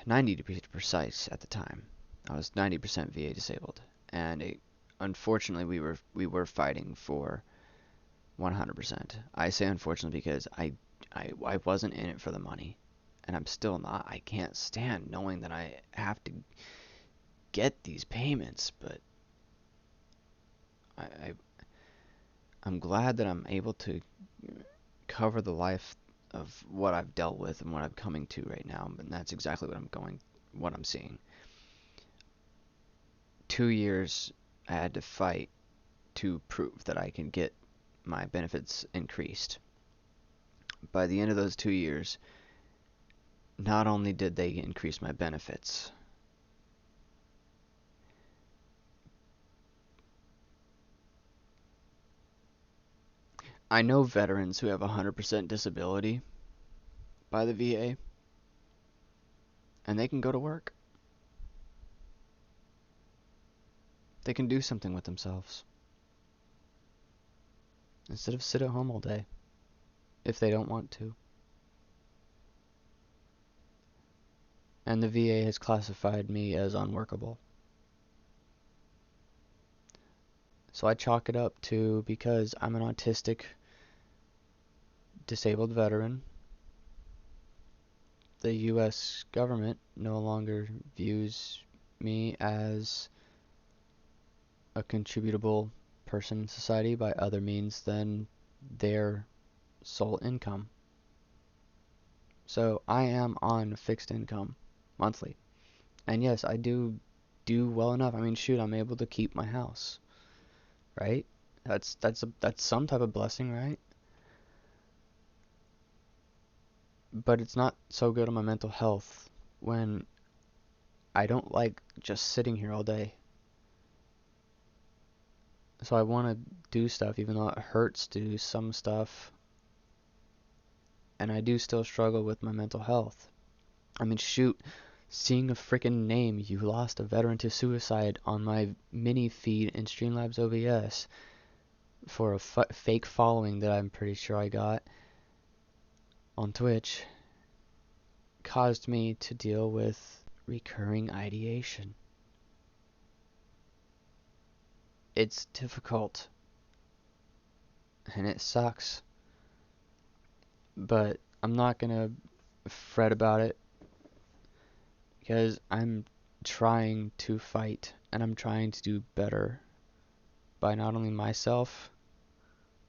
90 to be precise at the time. I was 90% VA disabled, and unfortunately we were fighting for 100%. I say unfortunately because I wasn't in it for the money, and I'm still not. I can't stand knowing that I have to get these payments, but I, I I'm glad that I'm able to cover the life of what I've dealt with and what I'm coming to right now, and that's exactly what I'm seeing. 2 years I had to fight to prove that I can get my benefits increased. By the end of those 2 years, not only did they increase my benefits, I know veterans who have 100% disability by the VA, and they can go to work. They can do something with themselves instead of sit at home all day if they don't want to. And the VA has classified me as unworkable. So I chalk it up to, because I'm an autistic disabled veteran, the US government no longer views me as a contributable person in society by other means than their sole income. So I am on fixed income monthly. And yes, I do well enough. I mean, shoot, I'm able to keep my house, right? That's some type of blessing, right? But it's not so good on my mental health when I don't like just sitting here all day. So I want to do stuff even though it hurts to do some stuff. And I do still struggle with my mental health. I mean, shoot, seeing a freaking name, "You lost a veteran to suicide" on my mini feed in Streamlabs OBS for a fake following that I'm pretty sure I got on Twitch caused me to deal with recurring ideation. It's difficult and it sucks, but I'm not gonna fret about it because I'm trying to fight and I'm trying to do better by not only myself,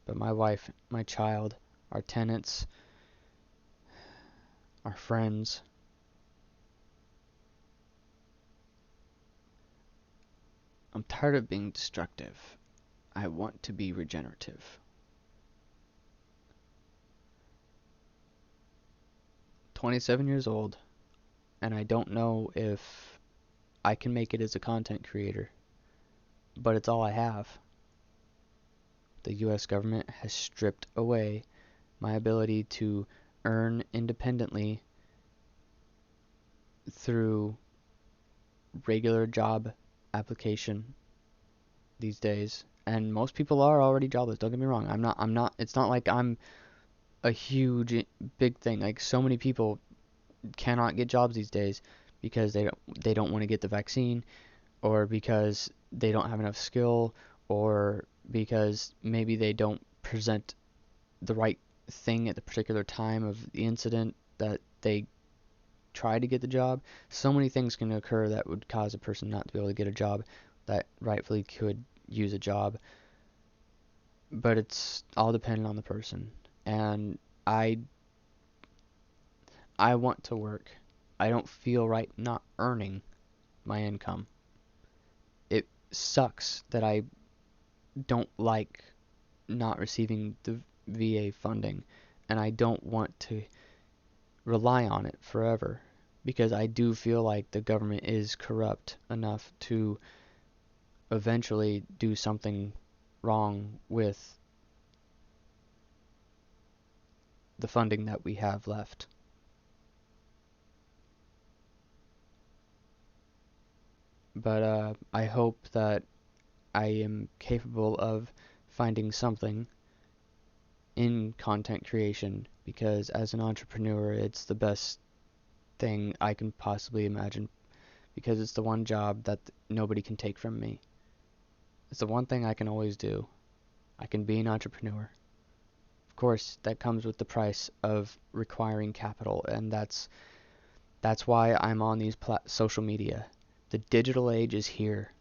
but my wife, my child, our tenants, our friends. I'm tired of being destructive. I want to be regenerative. 27 years old, and I don't know if I can make it as a content creator, but it's all I have. The US government has stripped away my ability to earn independently through regular job application these days. And most people are already jobless, don't get me wrong. I'm not it's not like I'm a huge big thing. Like, so many people cannot get jobs these days because they don't want to get the vaccine, or because they don't have enough skill, or because maybe they don't present the right thing at the particular time of the incident that they try to get the job. So many things can occur that would cause a person not to be able to get a job that rightfully could use a job, but it's all dependent on the person. And I I want to work. I don't feel right not earning my income. It sucks that I don't like not receiving the VA funding, and I don't want to rely on it forever because I do feel like the government is corrupt enough to eventually do something wrong with the funding that we have left. But I hope that I am capable of finding something in content creation, because as an entrepreneur, it's the best thing I can possibly imagine, because it's the one job that nobody can take from me. It's the one thing I can always do. I can be an entrepreneur. Of course, that comes with the price of requiring capital, and that's why I'm on these social media. The digital age is here.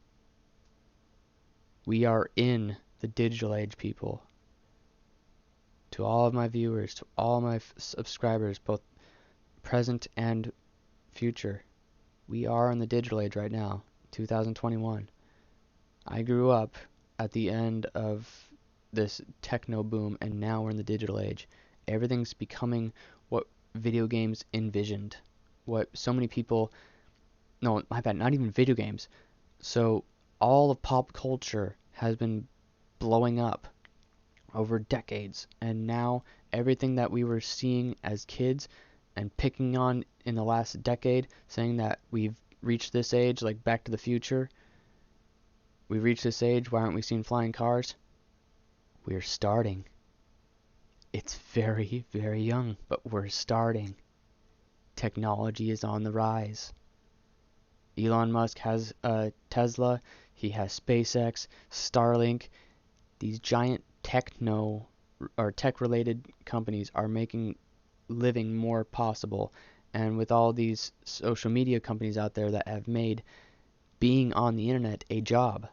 We are in the digital age, people. To all of my viewers, to all my subscribers, both present and future, we are in the digital age right now, 2021. I grew up at the end of this techno boom, and now we're in the digital age. Everything's becoming what video games envisioned. What so many people, no, my bad, not even video games. So all of pop culture has been blowing up over decades, and now everything that we were seeing as kids and picking on in the last decade, saying that we've reached this age, like Back to the Future, we've reached this age, why aren't we seeing flying cars? We're starting. It's very, very young, but we're starting. Technology is on the rise. Elon Musk has Tesla, he has SpaceX, Starlink. These giant tech-related companies are making living more possible. And with all these social media companies out there that have made being on the internet a job.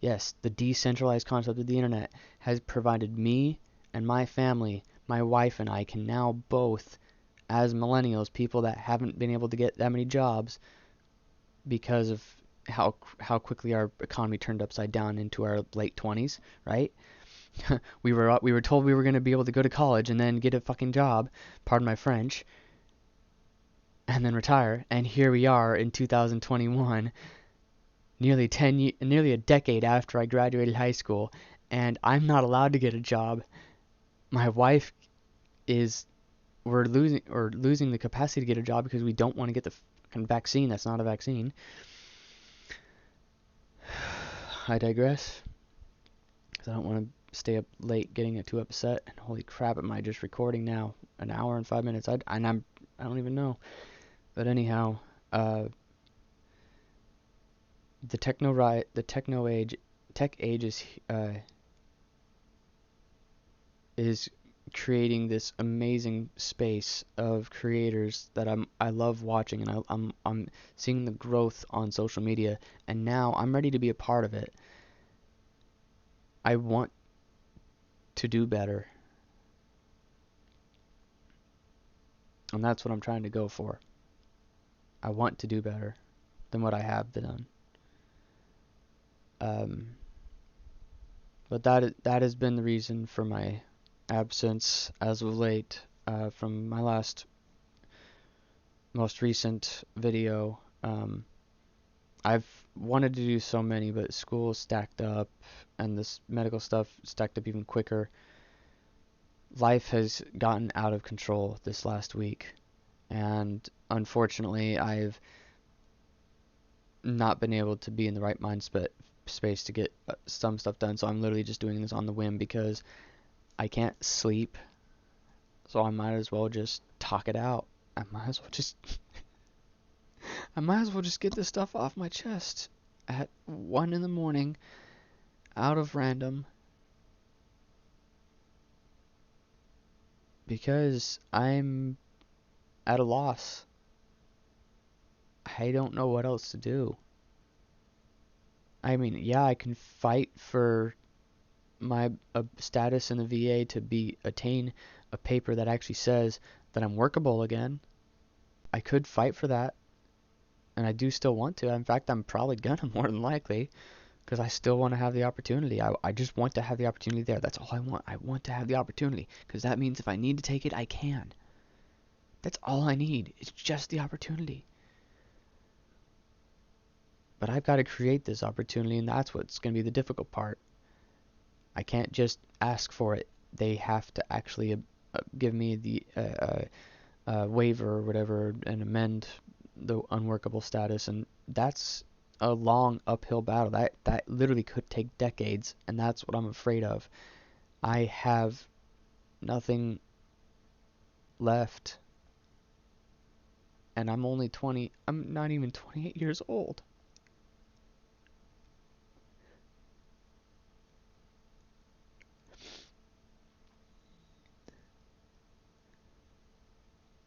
Yes, the decentralized concept of the internet has provided me and my family, my wife and I can now both, as millennials, people that haven't been able to get that many jobs because of how quickly our economy turned upside down into our late 20s, right? we were told we were going to be able to go to college and then get a fucking job, pardon my French, and then retire, and here we are in 2021 nearly a decade after I graduated high school, and I'm not allowed to get a job. My wife is we're losing the capacity to get a job because we don't want to get the vaccine that's not a vaccine. I digress. Because I don't want to stay up late getting it too upset. And holy crap, am I just recording now? An hour and 5 minutes. I don't even know. But anyhow, the tech age is creating this amazing space of creators that I love watching, and I'm seeing the growth on social media, and now I'm ready to be a part of it. I want to do better, and that's what I'm trying to go for. I want to do better than what I have done. Um, but that has been the reason for my absence as of late from my most recent video. I've wanted to do so many, but school stacked up, and this medical stuff stacked up even quicker. Life has gotten out of control this last week, and unfortunately, I've not been able to be in the right space to get some stuff done. So I'm literally just doing this on the whim because I can't sleep. So I might as well just talk it out. I might as well just get this stuff off my chest at 1 in the morning out of random because I'm at a loss. I don't know what else to do. I mean, yeah, I can fight for my status in the VA to attain a paper that actually says that I'm workable again. I could fight for that, and I do still want to. In fact, I'm probably gonna more than likely, because I still want to have the opportunity. I just want to have the opportunity there. That's all I want. I want to have the opportunity, because that means if I need to take it, I can. That's all I need. It's just the opportunity. But I've got to create this opportunity, and that's what's going to be the difficult part. I can't just ask for it. They have to actually give me the waiver or whatever and amend the unworkable status, and that's a long uphill battle. That literally could take decades, and that's what I'm afraid of. I have nothing left, and I'm only 20. I'm not even 28 years old.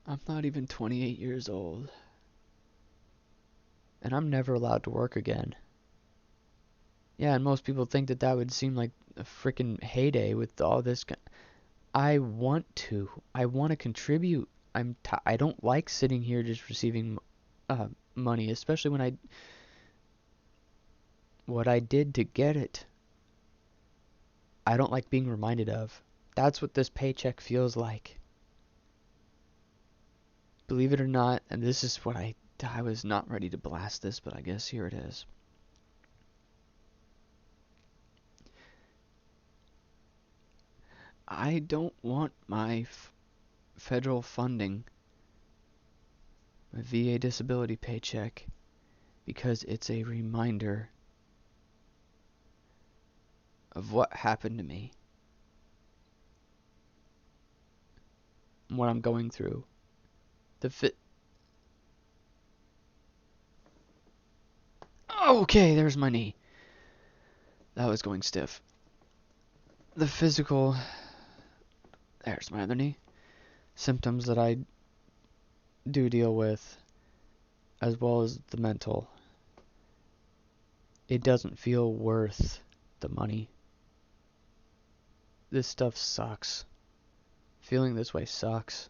I'm not even 28 years old. And I'm never allowed to work again. Yeah, and most people think that would seem like a freaking heyday with all this. I want to. I want to contribute. I don't like sitting here just receiving money, especially when what I did to get it. I don't like being reminded of. That's what this paycheck feels like. Believe it or not, and this is what I was not ready to blast this, but I guess here it is. I don't want my federal funding, my VA disability paycheck, because it's a reminder of what happened to me, what I'm going through. Okay, there's my knee. That was going stiff. The physical, there's my other knee, symptoms that I do deal with, as well as the mental. It doesn't feel worth the money. This stuff sucks. Feeling this way sucks.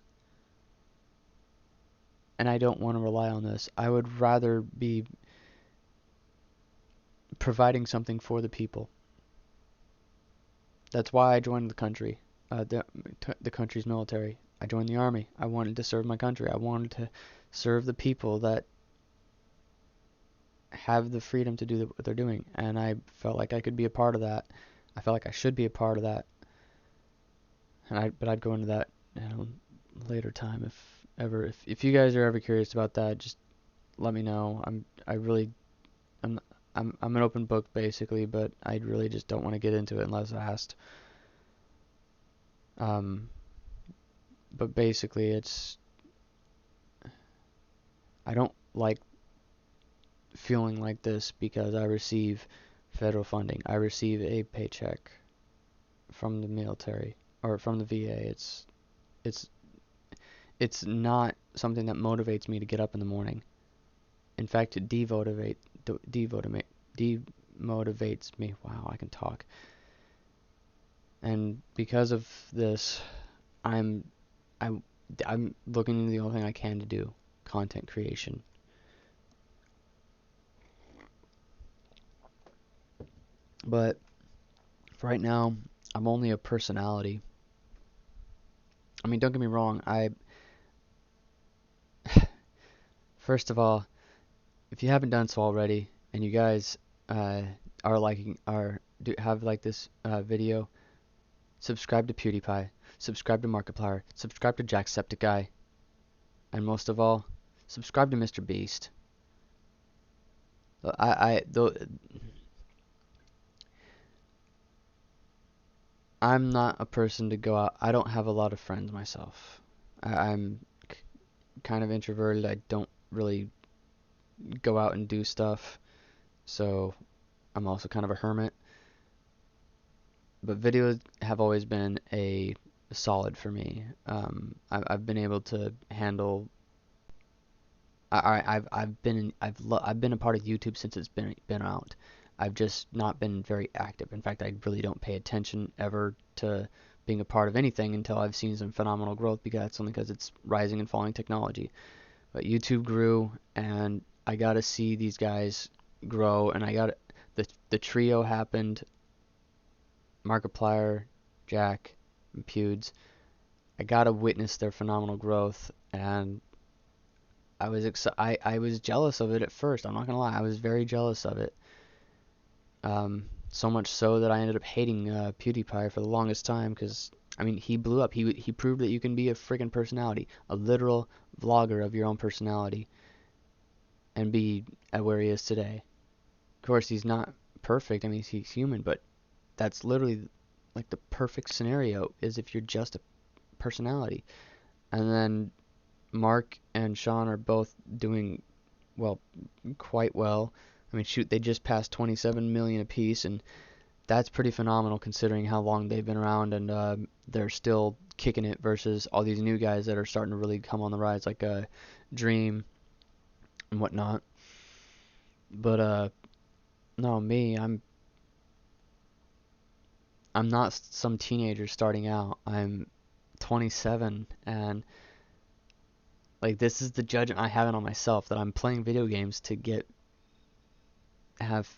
And I don't want to rely on this. I would rather be providing something for the people. That's why I joined the country, the country's military. I joined the army. I wanted to serve my country. I wanted to serve the people that have the freedom to do what they're doing, and I felt like I could be a part of that. I felt like I should be a part of that, but I'd go into that, later time if ever. If you guys are ever curious about that, just let me know. I really I'm I'm an open book basically, but I really just don't want to get into it unless asked. Um, but basically, I don't like feeling like this because I receive federal funding. I receive a paycheck from the military or from the VA. It's it's not something that motivates me to get up in the morning. In fact, it demotivates me. Wow, I can talk. And because of this, I'm I'm I'm looking into the only thing I can to do, content creation. But for right now, I'm only a personality. I mean, don't get me wrong. First of all, if you haven't done so already, and you guys uh, are liking, have like this video, subscribe to PewDiePie, subscribe to Markiplier, subscribe to Jacksepticeye, and most of all, subscribe to Mr. Beast. Though I'm not a person to go out. I don't have a lot of friends myself. I'm kind of introverted. I don't really go out and do stuff. So I'm also kind of a hermit. But videos have always been a solid for me. I've been able to handle. I've been a part of YouTube since it's been out. I've just not been very active. In fact, I really don't pay attention ever to being a part of anything until I've seen some phenomenal growth, because that's only because it's rising and falling technology. But YouTube grew, and I got to see these guys grow, and the trio happened: Markiplier, Jack, and Pewds. I got to witness their phenomenal growth, and I was jealous of it at first. I'm not gonna lie, I was very jealous of it. So much so that I ended up hating PewDiePie for the longest time, because I mean, he blew up. He proved that you can be a friggin' personality, a literal vlogger of your own personality, and be at where he is today. Of course, he's not perfect. I mean, he's human, but that's literally like the perfect scenario, is if you're just a personality. And then Mark and Sean are both doing, well, quite well. I mean, shoot, they just passed 27 million apiece, and that's pretty phenomenal considering how long they've been around, and they're still kicking it versus all these new guys that are starting to really come on the rise, like Dream and whatnot. But no, me, I'm not some teenager starting out. I'm 27, and like, this is the judgment I have on myself, that I'm playing video games to have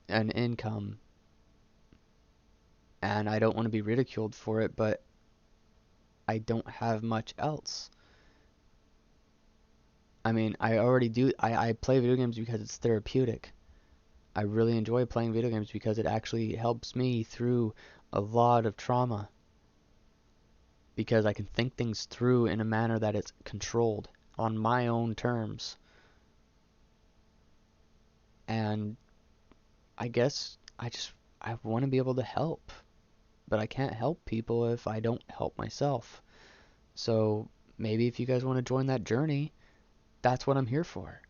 an income, and I don't want to be ridiculed for it, but I don't have much else. I mean, I already do. I play video games because it's therapeutic. I really enjoy playing video games because it actually helps me through a lot of trauma, because I can think things through in a manner that it's controlled on my own terms. And I guess I want to be able to help, but I can't help people if I don't help myself. So maybe if you guys want to join that journey, that's what I'm here for.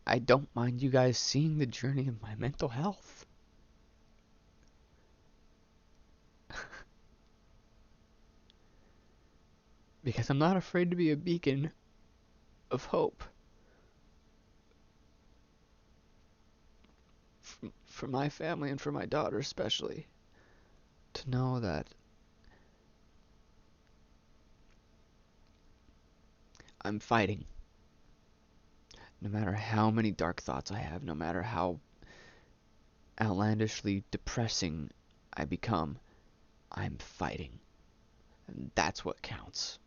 I don't mind you guys seeing the journey of my mental health. Because I'm not afraid to be a beacon of hope for my family, and for my daughter especially. To know that I'm fighting. No matter how many dark thoughts I have, no matter how outlandishly depressing I become, I'm fighting. And that's what counts.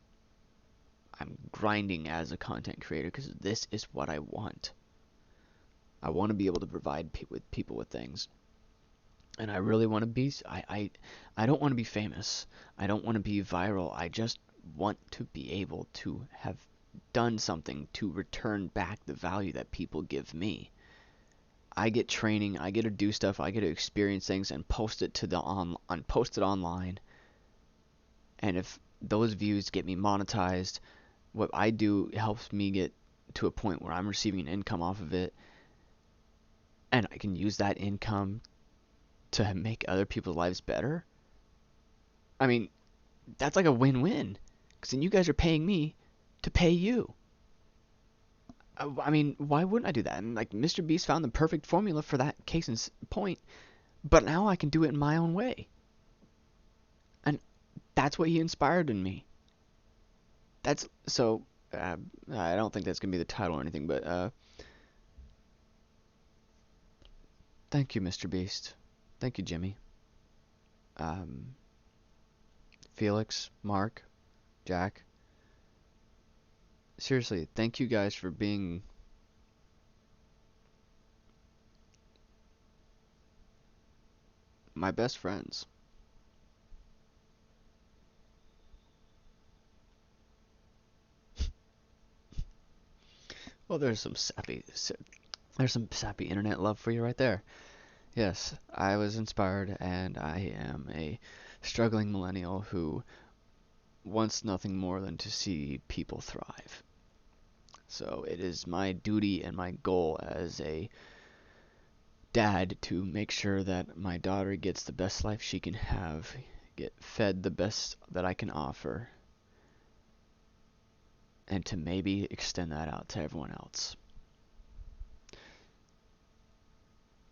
I'm grinding as a content creator because this is what I want. I want to be able to provide with people with things, and I really want to be. I don't want to be famous. I don't want to be viral. I just want to be able to have done something to return back the value that people give me. I get training. I get to do stuff. I get to experience things and post it to the post it online. And if those views get me monetized, what I do helps me get to a point where I'm receiving an income off of it, and I can use that income to make other people's lives better. I mean, that's like a win-win. Because then you guys are paying me to pay you. I mean, why wouldn't I do that? And like Mr. Beast found the perfect formula for that case in point, but now I can do it in my own way. And that's what he inspired in me. That's so. I don't think that's gonna be the title or anything, but thank you, Mr. Beast. Thank you, Jimmy. Um, Felix, Mark, Jack. Seriously, thank you guys for being my best friends. Well, there's some sappy internet love for you right there. Yes, I was inspired, and I am a struggling millennial who wants nothing more than to see people thrive. So it is my duty and my goal as a dad to make sure that my daughter gets the best life she can have, get fed the best that I can offer, and to maybe extend that out to everyone else.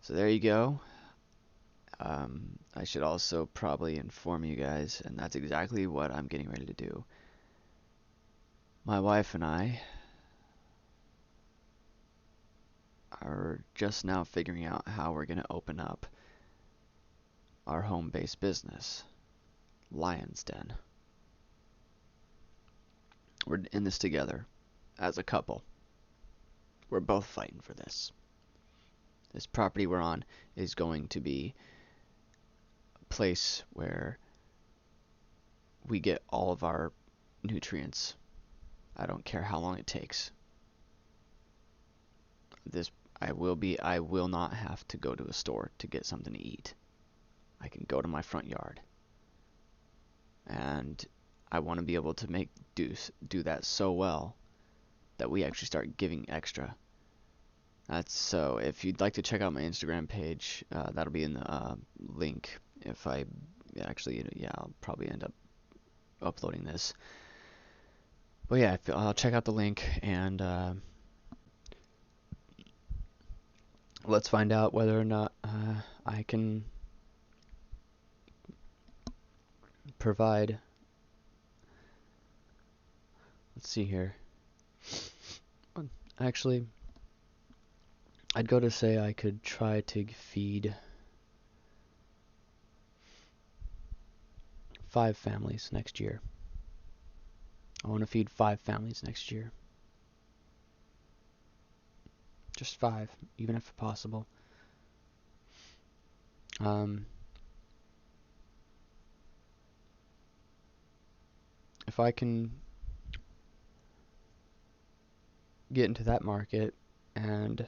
So there you go. I should also probably inform you guys, and that's exactly what I'm getting ready to do. My wife and I are just now figuring out how we're going to open up our home-based business, Lion's Den. We're in this together as a couple. We're both fighting for this. This property we're on is going to be a place where we get all of our nutrients. I don't care how long it takes. This I will not have to go to a store to get something to eat. I can go to my front yard. And I want to be able to do that so well that we actually start giving extra. That's so. If you'd like to check out my Instagram page, that'll be in the link. If I actually, yeah, I'll probably end up uploading this. But yeah, I'll check out the link and let's find out whether or not I can provide. Let's see here. Actually, I'd go to say I could try to feed 5 families next year. I want to feed 5 families next year. Just 5, even if possible. Um, if I can get into that market and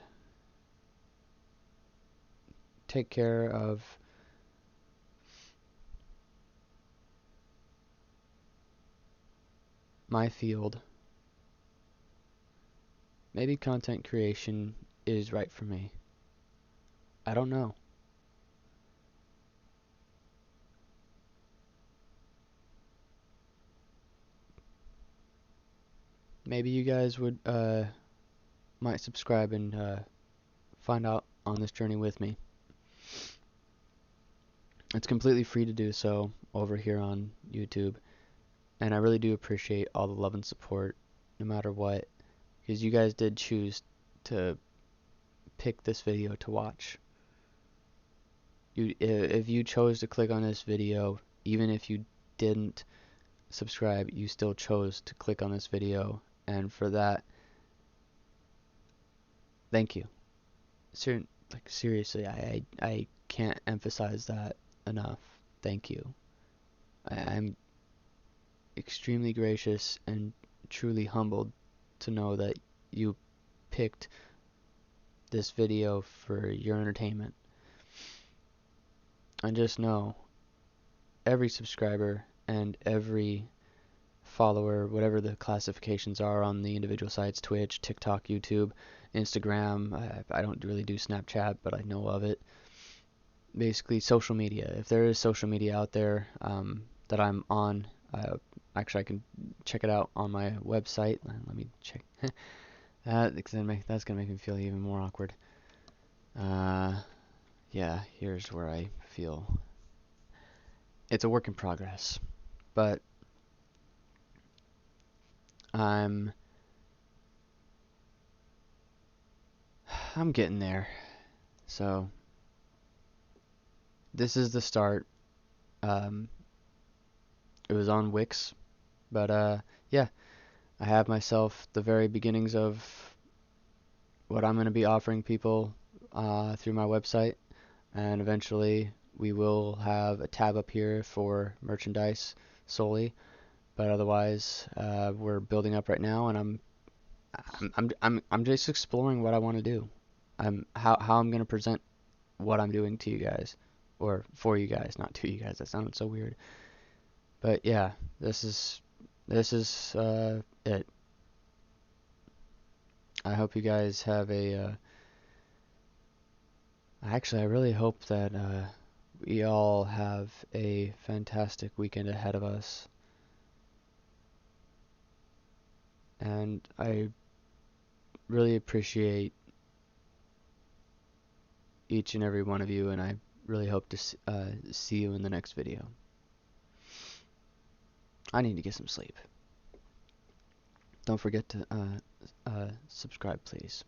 take care of my field, maybe content creation is right for me. I don't know. Maybe you guys would might subscribe and find out on this journey with me. It's completely free to do so over here on YouTube, and I really do appreciate all the love and support, no matter what, because you guys did choose to pick this video to watch. If you chose to click on this video, even if you didn't subscribe, you still chose to click on this video, and for that, thank you. ser like seriously, I can't emphasize that enough. Thank you. I'm extremely gracious and truly humbled to know that you picked this video for your entertainment. And just know every subscriber and every follower, whatever the classifications are on the individual sites, Twitch, TikTok, YouTube, Instagram. I don't really do Snapchat, but I know of it. Basically, social media. If there is social media out there that I'm on, actually, I can check it out on my website. Let me check. That's gonna make me feel even more awkward. Uh, yeah, here's where I feel it's a work in progress, but I'm I'm getting there. So this is the start. Um, it was on Wix, but yeah, I have myself the very beginnings of what I'm going to be offering people through my website, and eventually we will have a tab up here for merchandise solely. But otherwise, we're building up right now, and I'm just exploring what I want to do. How I'm going to present what I'm doing to you guys, or for you guys, not to you guys. That sounded so weird. But yeah, this is it. I hope you guys have a. Actually, I really hope that we all have a fantastic weekend ahead of us, and I really appreciate each and every one of you, and I really hope to see you in the next video. I need to get some sleep. Don't forget to subscribe, please.